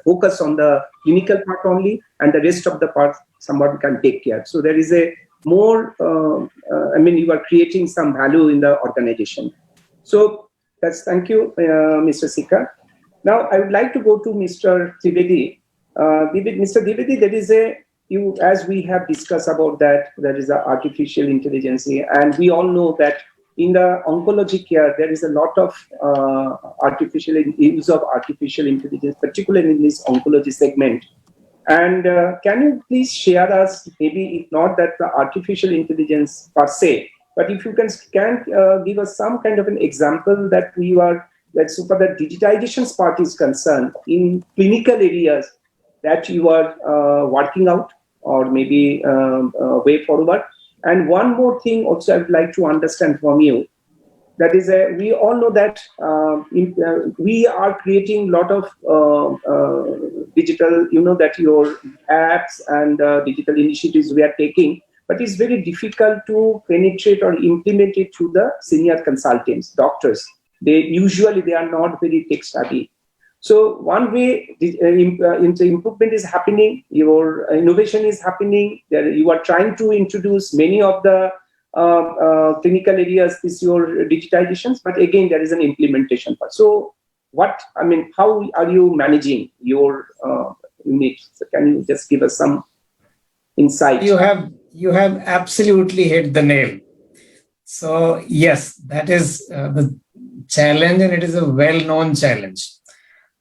focus on the clinical part only, and the rest of the part someone can take care. So there is a more, you are creating some value in the organization. So thank you, Mr. Sikka. Now I would like to go to Mr. Trivedi. Mr. Trivedi, there is as we have discussed about that, there is artificial intelligence, and we all know that in the oncology care, there is a lot of use of artificial intelligence, particularly in this oncology segment. And can you please share us, maybe if not that the artificial intelligence per se, but if you can give us some kind of an example that so far the digitization part is concerned in clinical areas that you are working out, or maybe way forward. And one more thing also I would like to understand from you, that is, we all know that we are creating a lot of digital, that your apps and digital initiatives we are taking, but it's very difficult to penetrate or implement it to the senior consultants, doctors. They are not very tech savvy. So one way improvement is happening, your innovation is happening, you are trying to introduce many of the clinical areas is your digitizations, but again, there is an implementation part. So how are you managing your units? So can you just give us some insight? You have absolutely hit the nail. So yes, that is the challenge, and it is a well-known challenge.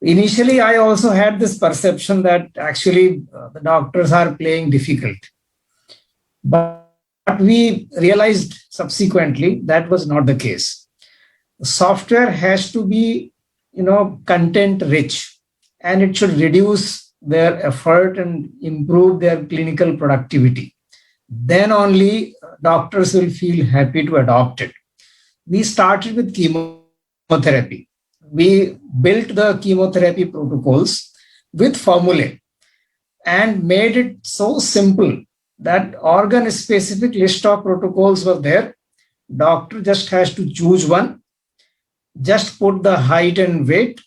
Initially, I also had this perception that actually the doctors are playing difficult. But we realized subsequently that was not the case. The software has to be, content rich, and it should reduce their effort and improve their clinical productivity. Then only doctors will feel happy to adopt it. We started with chemotherapy. We built the chemotherapy protocols with formulae and made it so simple that organ-specific list of protocols were there. Doctor just has to choose one, just put the height and weight,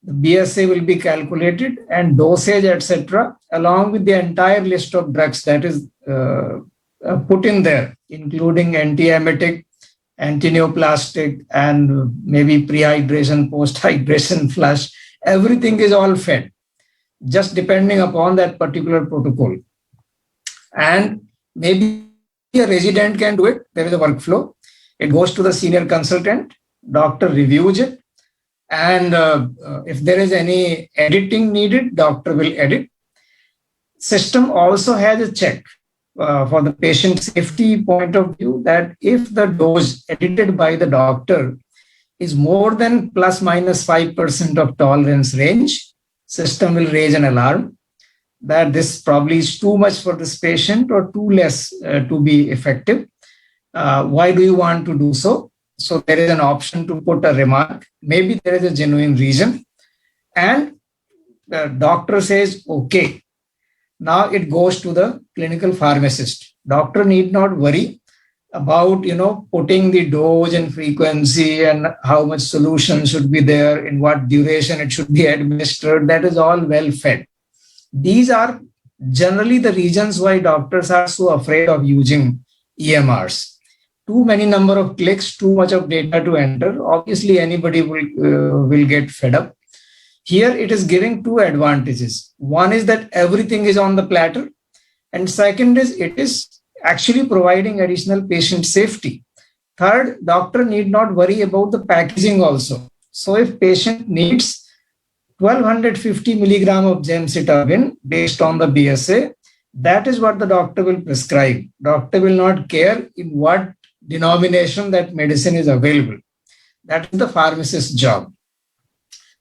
the BSA will be calculated, and dosage, etc., along with the entire list of drugs that is put in there, including antiemetic, antineoplastic, and maybe pre-hydration, post-hydration, flush. Everything is all fed, just depending upon that particular protocol. And maybe a resident can do it. There is a workflow. It goes to the senior consultant, doctor reviews it, and if there is any editing needed, doctor will edit. System also has a check for the patient safety point of view, that if the dose edited by the doctor is more than plus minus 5% of tolerance range, system will raise an alarm that this probably is too much for this patient or too less to be effective. Why do you want to do so? So there is an option to put a remark. Maybe there is a genuine reason. And the doctor says, okay. Now it goes to the clinical pharmacist. Doctor need not worry about, putting the dose and frequency and how much solution should be there, in what duration it should be administered. That is all well fed. These are generally the reasons why doctors are so afraid of using EMRs. Too many number of clicks, too much of data to enter. Obviously, anybody will get fed up. Here, it is giving two advantages. One is that everything is on the platter, and second is it is actually providing additional patient safety. Third, doctor need not worry about the packaging also. So, if patient needs 1250 milligram of gemcitabine based on the BSA, that is what the doctor will prescribe. Doctor will not care in what denomination that medicine is available. That is the pharmacist's job.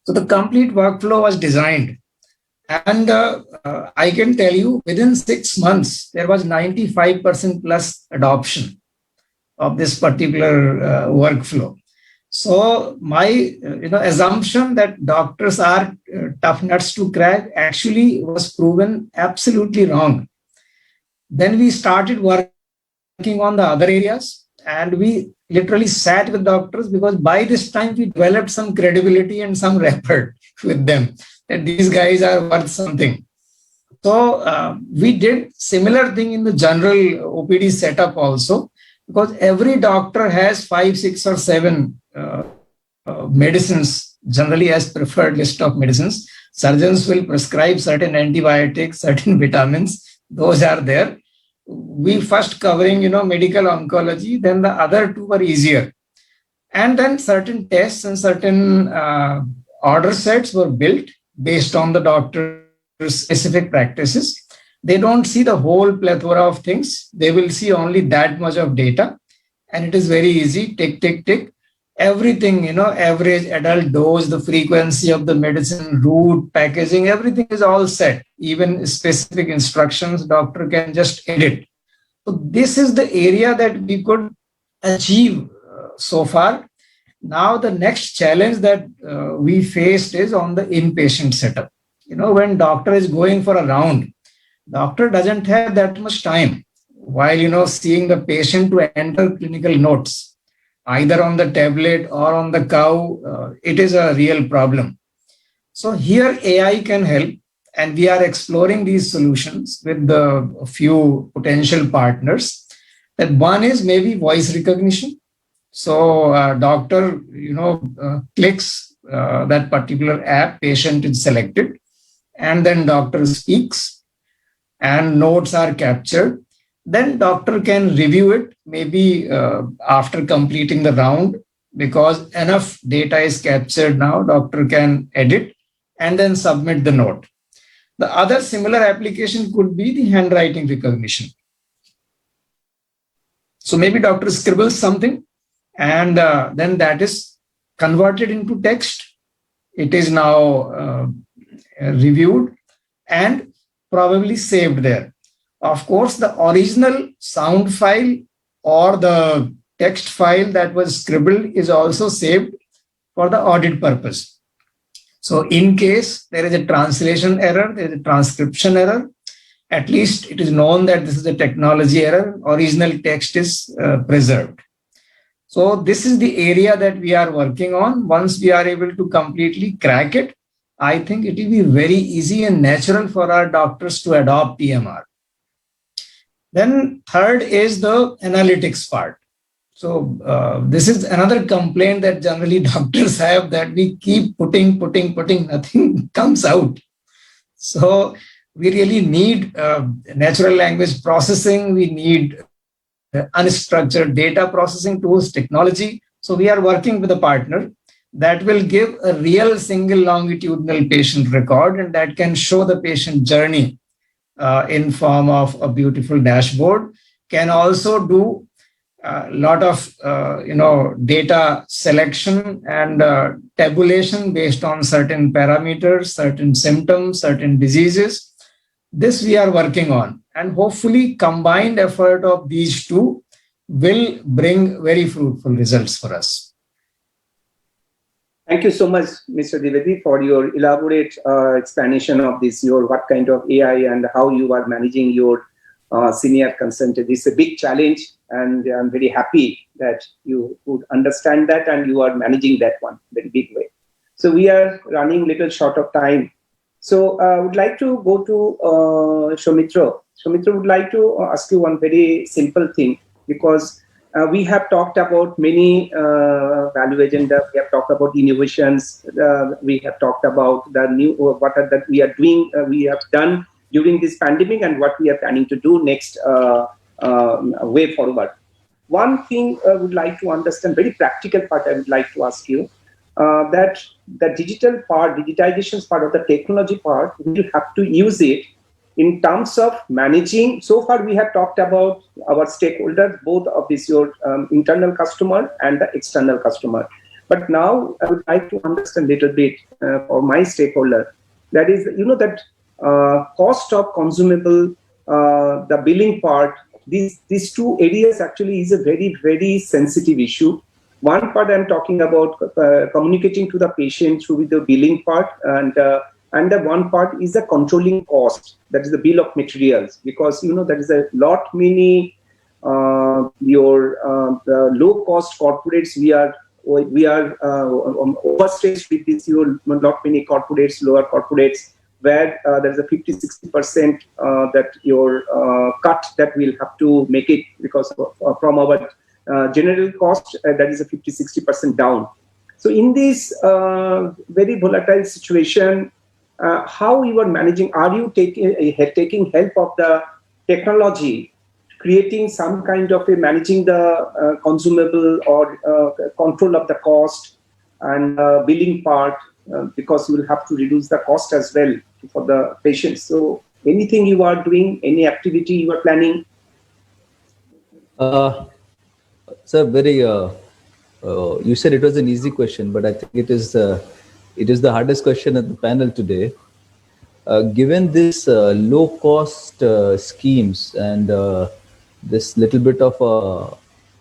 So the complete workflow was designed. And I can tell you, within 6 months, there was 95% plus adoption of this particular workflow. So my assumption that doctors are tough nuts to crack actually was proven absolutely wrong. Then we started working on the other areas, and we literally sat with doctors, because by this time we developed some credibility and some rapport with them that these guys are worth something. So we did similar thing in the general OPD setup also, because every doctor has 5, 6 or 7 medicines generally as preferred list of medicines. Surgeons will prescribe certain antibiotics, certain vitamins. Those are there. We first covering, medical oncology, then the other two were easier. And then certain tests and certain order sets were built based on the doctor's specific practices. They don't see the whole plethora of things. They will see only that much of data. And it is very easy, tick, tick, tick. Everything, average adult dose, the frequency of the medicine, route, packaging, everything is all set. Even specific instructions, doctor can just edit. So this is the area that we could achieve so far. Now the next challenge that we faced is on the inpatient setup. When doctor is going for a round, doctor doesn't have that much time while, seeing the patient to enter clinical notes, either on the tablet or on the cow. It is a real problem. So here AI can help, and we are exploring these solutions with a few potential partners. That one is maybe voice recognition. So doctor, clicks that particular app, patient is selected, and then doctor speaks and notes are captured. Then doctor can review it maybe after completing the round, because enough data is captured now, doctor can edit and then submit the note. The other similar application could be the handwriting recognition. So maybe doctor scribbles something, and then that is converted into text. It is now reviewed and probably saved there. Of course, the original sound file or the text file that was scribbled is also saved for the audit purpose. So in case there is a translation error, there is a transcription error, at least it is known that this is a technology error, original text is preserved. So this is the area that we are working on. Once we are able to completely crack it, I think it will be very easy and natural for our doctors to adopt EMR. Then third is the analytics part. So this is another complaint that generally doctors have, that we keep putting, nothing comes out. So we really need natural language processing. We need unstructured data processing tools, technology. So we are working with a partner that will give a real single longitudinal patient record, and that can show the patient journey in form of a beautiful dashboard. Can also do a lot of data selection and tabulation based on certain parameters, certain symptoms, certain diseases. This we are working on, and hopefully combined effort of these two will bring very fruitful results for us. Thank you so much, Mr. Dwivedi, for your elaborate explanation of this, what kind of AI and how you are managing your senior consultant. It's a big challenge, and I'm very happy that you would understand that and you are managing that one very big way. So we are running little short of time. So I would like to go to Soumitra. Soumitra would like to ask you one very simple thing, because we have talked about many value agenda. We have talked about innovations. We have talked about the new what are that we are doing. We have done during this pandemic and what we are planning to do next way forward. One thing I would like to understand, very practical part I would like to ask you, that the digital part, digitization part of the technology part, we have to use it in terms of managing. So far we have talked about our stakeholders, both of this your internal customer and the external customer. But now I would like to understand a little bit for my stakeholder, that is, that cost of consumable, the billing part, these two areas actually is a very, very sensitive issue. One part I'm talking about communicating to the patient through the billing part, and the one part is the controlling cost, that is the bill of materials, because there is a lot many the low cost corporates we are overstretched with this lot many corporates, lower corporates, where there's a 50-60% that your cut that we'll have to make it, because from our general cost that is a 50-60% down. So in this very volatile situation, how you are managing? Are you taking help of the technology, creating some kind of a managing the consumable or control of the cost and billing part, because you will have to reduce the cost as well for the patients. So anything you are doing, any activity you are planning? Sir, very. You said it was an easy question, but I think it is the hardest question at the panel today. Given this low-cost schemes and this little bit of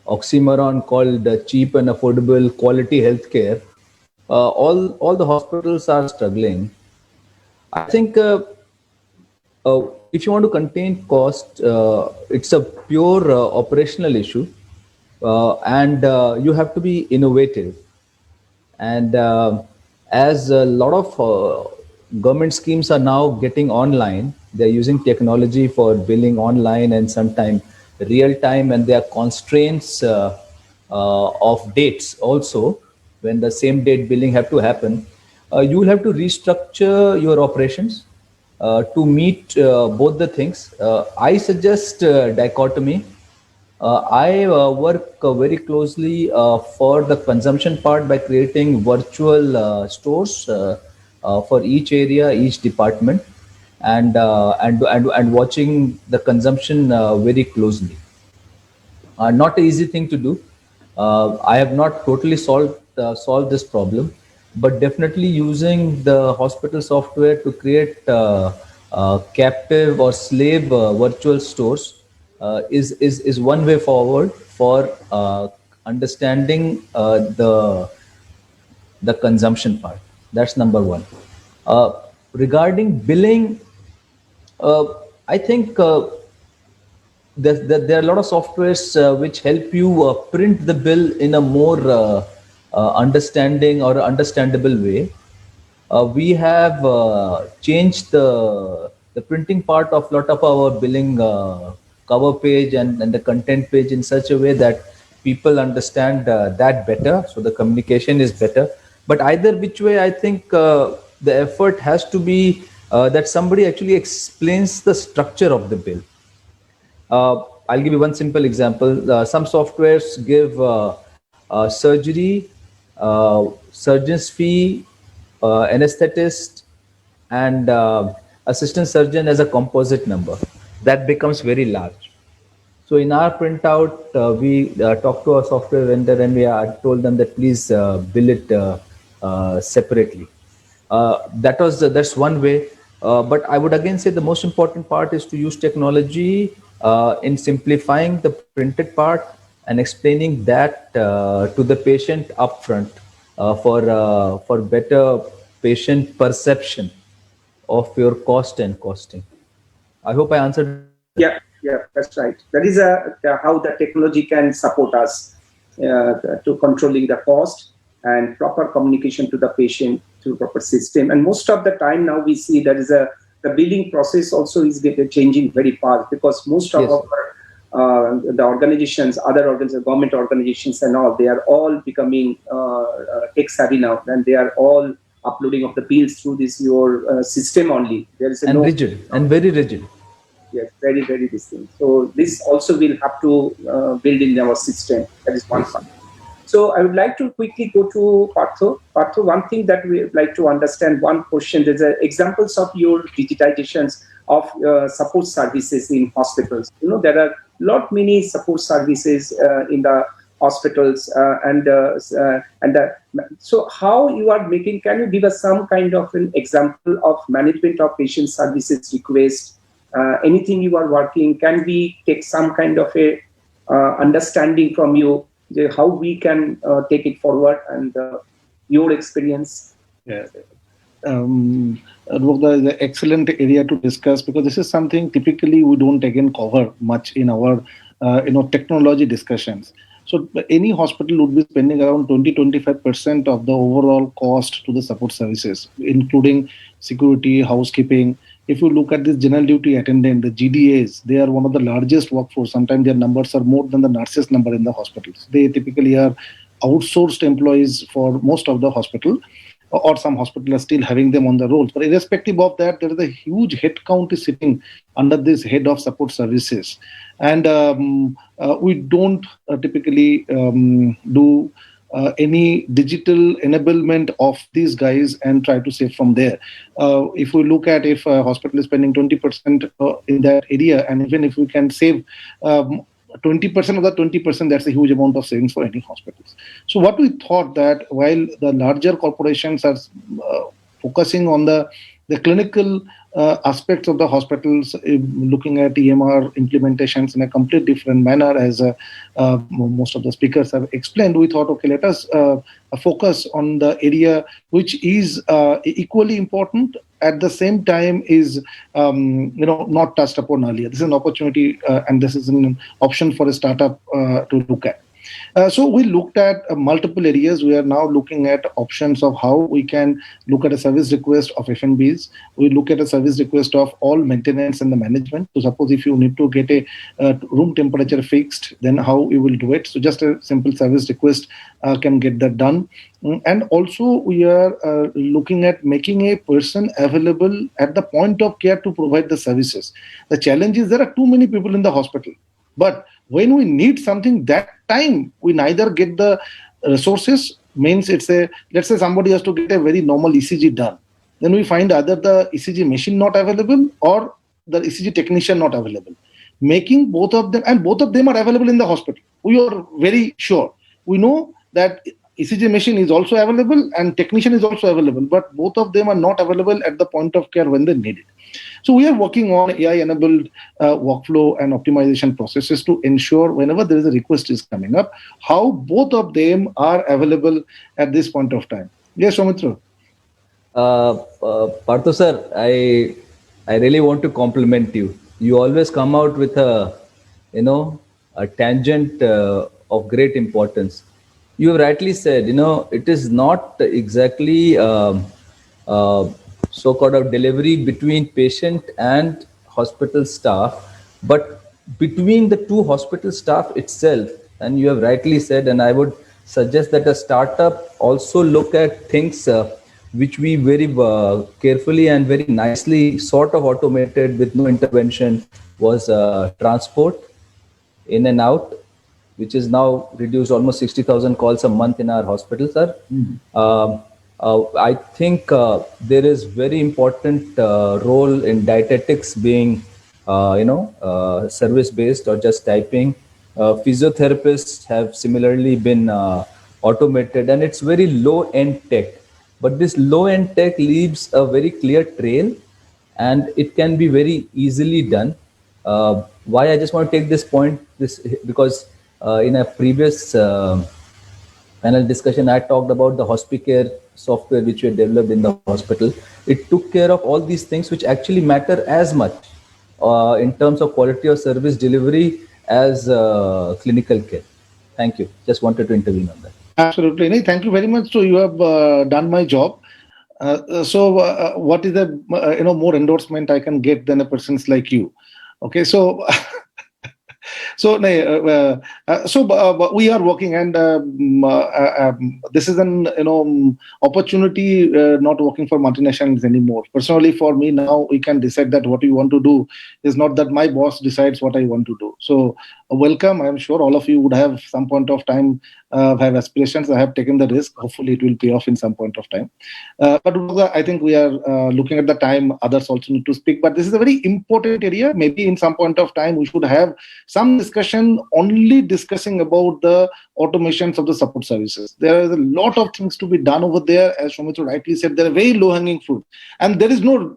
oxymoron called cheap and affordable quality healthcare, all the hospitals are struggling. I think if you want to contain cost, it's a pure operational issue, and you have to be innovative. And as a lot of government schemes are now getting online, they're using technology for billing online and sometimes real time, and there are constraints of dates also. When the same date billing have to happen, you will have to restructure your operations to meet both the things. I suggest dichotomy. I work very closely for the consumption part by creating virtual stores for each area, each department, and watching the consumption very closely. Not an easy thing to do. I have not totally solved this problem, but definitely using the hospital software to create captive or slave virtual stores is one way forward for understanding the consumption part. That's number one. Regarding billing, I think there are a lot of softwares which help you print the bill in a more understanding or understandable way. We have changed the printing part of a lot of our billing cover page and the content page in such a way that people understand that better, so the communication is better. But either which way, I think the effort has to be that somebody actually explains the structure of the bill. I'll give you one simple example. Some softwares give surgery, surgeon's fee, anesthetist, and assistant surgeon as a composite number. That becomes very large. So in our printout, we talk to our software vendor and we told them that please bill it separately. That's one way. But I would again say the most important part is to use technology in simplifying the printed part and explaining that to the patient upfront for better patient perception of your cost and costing. I hope I answered. Yeah, that's right. That is how the technology can support us to controlling the cost. and proper communication to the patient through proper system. And most of the time now we see there is the billing process also is changing very fast, because most of Yes. our the organizations, other organizations, government organizations and all, they are all becoming tech savvy now, and they are all uploading of the bills through this your system only. There is And rigid, and very rigid. Yes, very, very distinct. So this also will have to build in our system. That is one part. So I would like to quickly go to Partho. Partho, one thing that we would like to understand, one question, there's examples of your digitizations of support services in hospitals. You know, there are many support services in the hospitals so how you are making, can you give us some kind of an example of management of patient services request? Anything you are working, can we take some kind of a understanding from you, how we can take it forward, and your experience? Yeah. Rupakda is an excellent area to discuss, because this is something typically we don't again cover much in our technology discussions. So any hospital would be spending around 20-25% of the overall cost to the support services, including security, housekeeping. If you look at this general duty attendant, the GDAs, they are one of the largest workforce. Sometimes their numbers are more than the nurses' number in the hospitals. They typically are outsourced employees for most of the hospital, or some hospitals are still having them on the rolls. But irrespective of that, there is a huge headcount is sitting under this head of support services. And we don't typically do any digital enablement of these guys and try to save from there. If we look at, if a hospital is spending 20% in that area, and even if we can save 20% of that 20%, that's a huge amount of savings for any hospitals. So what we thought, that while the larger corporations are focusing on the clinical aspects of the hospitals, looking at EMR implementations in a completely different manner, as most of the speakers have explained, we thought, okay, let us focus on the area which is equally important, at the same time is not touched upon earlier. This is an opportunity and this is an option for a startup to look at. So we looked at multiple areas. We are now looking at options of how we can look at a service request of F&Bs. We look at a service request of all maintenance and the management. So suppose if you need to get a room temperature fixed, then how we will do it. So just a simple service request can get that done. And also we are looking at making a person available at the point of care to provide the services. The challenge is there are too many people in the hospital. But when we need something, that time we neither get the resources, means let's say somebody has to get a very normal ECG done. Then we find either the ECG machine not available or the ECG technician not available. Making both of them, and both of them are available in the hospital. We are very sure. We know that ECG machine is also available and technician is also available, but both of them are not available at the point of care when they need it. So we are working on AI-enabled workflow and optimization processes to ensure whenever there is a request is coming up, how both of them are available at this point of time. Yes, Soumitra. Partho sir, I really want to compliment you. You always come out with a tangent of great importance. You rightly said, it is not exactly so-called of delivery between patient and hospital staff, but between the two hospital staff itself. And you have rightly said, and I would suggest that a startup also look at things which we very carefully and very nicely sort of automated with no intervention, was transport in and out, which is now reduced almost 60,000 calls a month in our hospitals, sir. I think there is very important role in dietetics being, service-based or just typing. Physiotherapists have similarly been automated, and it's very low-end tech. But this low-end tech leaves a very clear trail, and it can be very easily done. Why I just want to take this point, because in a previous panel discussion, I talked about the HospiCare software which we developed in the hospital. It took care of all these things which actually matter as much in terms of quality of service delivery as clinical care. Thank you. Just wanted to intervene on that. Absolutely. No, thank you very much. So you have done my job. What is the more endorsement I can get than a person's like you? Okay, so but we are working, and this is an opportunity, not working for multinationals anymore. Personally, for me now, we can decide that what we want to do is not that my boss decides what I want to do. So welcome. I'm sure all of you would have some point of time have aspirations. I have taken the risk. Hopefully, it will pay off in some point of time. But I think we are looking at the time. Others also need to speak. But this is a very important area. Maybe in some point of time, we should have some discussion only discussing about the automations of the support services. There is a lot of things to be done over there. As Soumitra rightly said, they're very low-hanging fruit, and there is no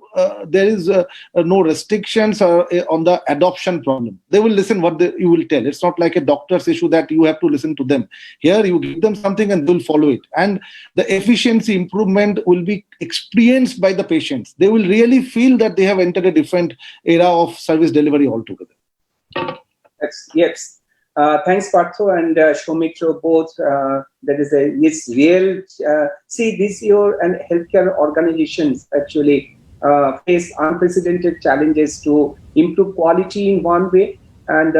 restrictions on the adoption problem. They will listen what you will tell. It's not like a doctor's issue that you have to listen to them. Here, you give them something and they'll follow it. And the efficiency improvement will be experienced by the patients. They will really feel that they have entered a different era of service delivery altogether. Yes. Thanks, Partho and Soumitra, both. That is real. See, this year and healthcare organizations actually face unprecedented challenges to improve quality in one way and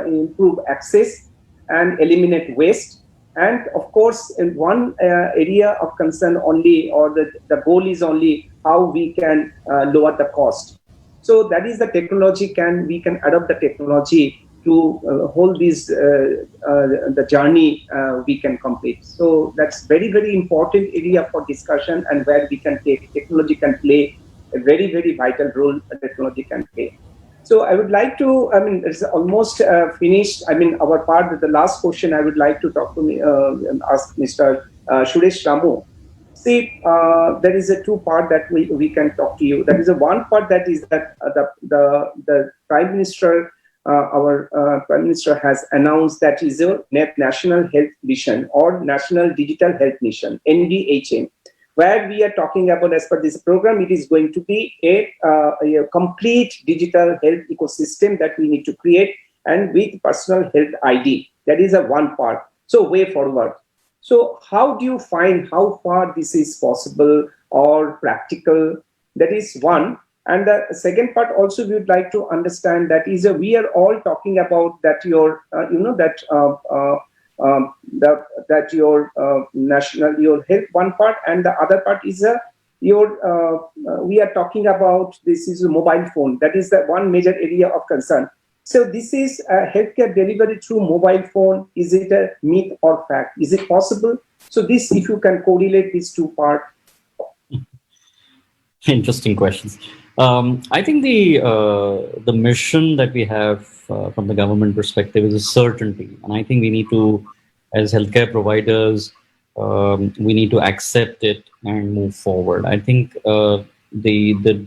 improve access and eliminate waste. And of course, in one area of concern only, or the goal is only how we can lower the cost. So that is the technology. We can adopt the technology to hold this the journey we can complete. So that's very, very important area for discussion, and where we can take technology can play a very, very vital role. Technology can play. So I would like to, it's almost finished. Our part, the last question I would like to talk to ask Mr. Suresh Ramu. See, there is a two part that we can talk to you. There is a one part that is that the Prime Minister, our Prime Minister has announced that is a National Health Mission or National Digital Health Mission, NDHM. Where we are talking about, as per this program, it is going to be a complete digital health ecosystem that we need to create, and with personal health ID. That is a one part. So way forward. So how do you find how far this is possible or practical? That is one. And the second part also we would like to understand that is we are all talking about that your national your health one part, and the other part is we are talking about this is a mobile phone. That is the one major area of concern. So this is healthcare delivery through mobile phone. Is it a myth or fact? Is it possible? So this, if you can correlate these two parts. Interesting questions. I think the mission that we have from the government perspective is a certainty, and I think we need to, as healthcare providers, we need to accept it and move forward. I think the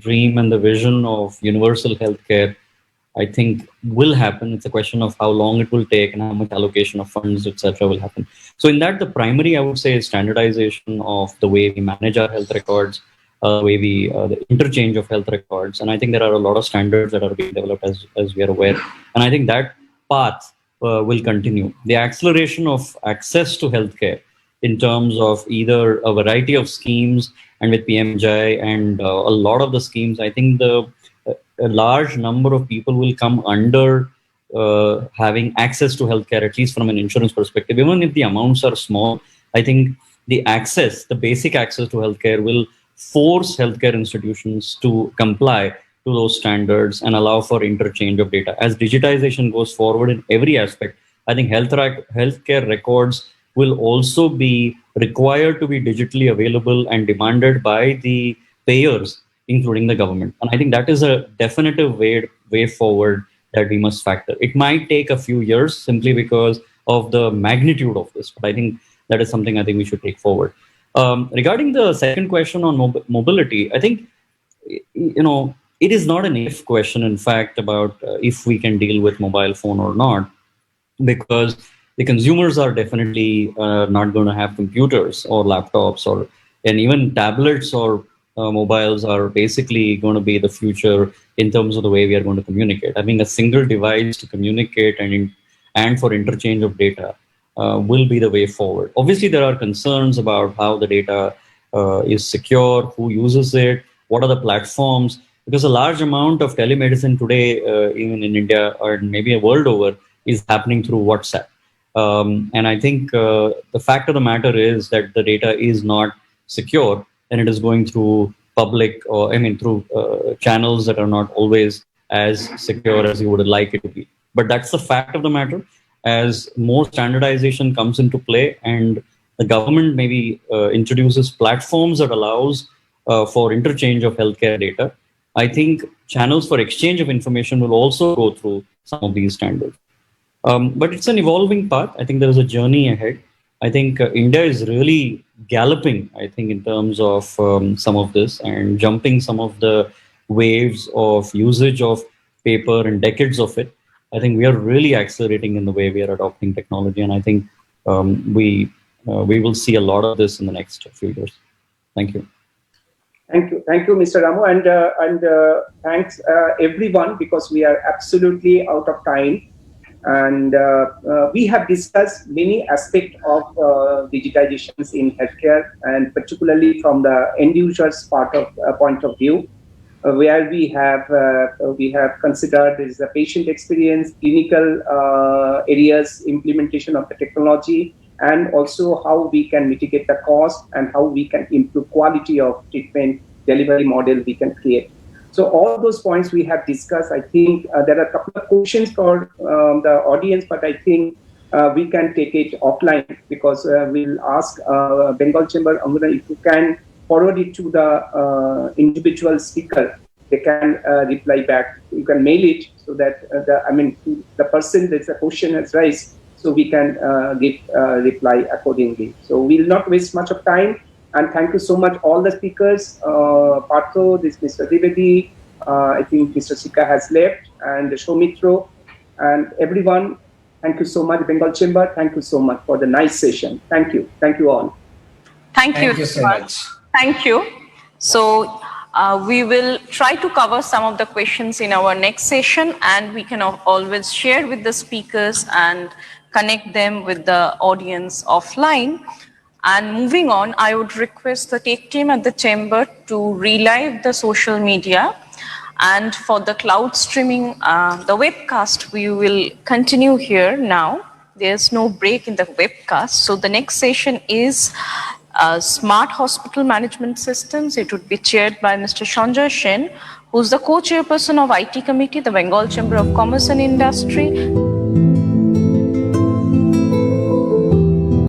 dream and the vision of universal healthcare, I think, will happen. It's a question of how long it will take and how much allocation of funds, etc., will happen. So in that, the primary, I would say, is standardization of the way we manage our health records, the interchange of health records. And I think there are a lot of standards that are being developed, as we are aware. And I think that path will continue. The acceleration of access to healthcare in terms of either a variety of schemes, and with PMJAY and a lot of the schemes, I think a large number of people will come under having access to healthcare, at least from an insurance perspective. Even if the amounts are small, I think the basic access to healthcare will force healthcare institutions to comply to those standards and allow for interchange of data. As digitization goes forward in every aspect, I think healthcare records will also be required to be digitally available and demanded by the payers, including the government. And I think that is a definitive way forward that we must factor. It might take a few years simply because of the magnitude of this, but I think that is something I think we should take forward. Regarding the second question on mobility, I think, it is not an if question, in fact, about if we can deal with mobile phone or not, because the consumers are definitely not going to have computers or laptops and even tablets or mobiles are basically going to be the future in terms of the way we are going to communicate. Having a single device to communicate and for interchange of data, will be the way forward. Obviously, there are concerns about how the data is secure, who uses it, what are the platforms, because a large amount of telemedicine today, even in India or maybe a world over, is happening through WhatsApp. And I think the fact of the matter is that the data is not secure, and it is going through public, or through channels that are not always as secure as you would like it to be. But that's the fact of the matter. As more standardization comes into play and the government maybe introduces platforms that allows for interchange of healthcare data, I think channels for exchange of information will also go through some of these standards. But it's an evolving path. I think there is a journey ahead. I think India is really galloping, I think, in terms of some of this and jumping some of the waves of usage of paper and decades of it. I think we are really accelerating in the way we are adopting technology. And I think we will see a lot of this in the next few years. Thank you. Thank you, Mr. Ramu, and thanks everyone, because we are absolutely out of time. And we have discussed many aspects of digitizations in healthcare, and particularly from the end users point of view, where we have considered is the patient experience, clinical areas, implementation of the technology, and also how we can mitigate the cost and how we can improve quality of treatment delivery model we can create. So all those points we have discussed. I think there are a couple of questions for the audience, but I think we can take it offline, because we'll ask Bengal Chamber, Anguna, if you can forward it to the individual speaker. They can reply back. You can mail it so that the person that's a question has raised, so we can give reply accordingly. So we'll not waste much of time. And thank you so much, all the speakers. Partho, this Mr. Divedi, I think Mr. Sika has left, and Shoumitro, and everyone. Thank you so much, Bengal Chamber. Thank you so much for the nice session. Thank you. Thank you all. Thank you so much. Thank you. So we will try to cover some of the questions in our next session, and we can always share with the speakers and connect them with the audience offline. And moving on, I would request the tech team at the chamber to relive the social media. And for the cloud streaming, the webcast, we will continue here now. There's no break in the webcast. So the next session is Smart Hospital Management Systems. It would be chaired by Mr. Sanjay Sen, who's the co-chairperson of IT Committee, the Bengal Chamber of Commerce and Industry.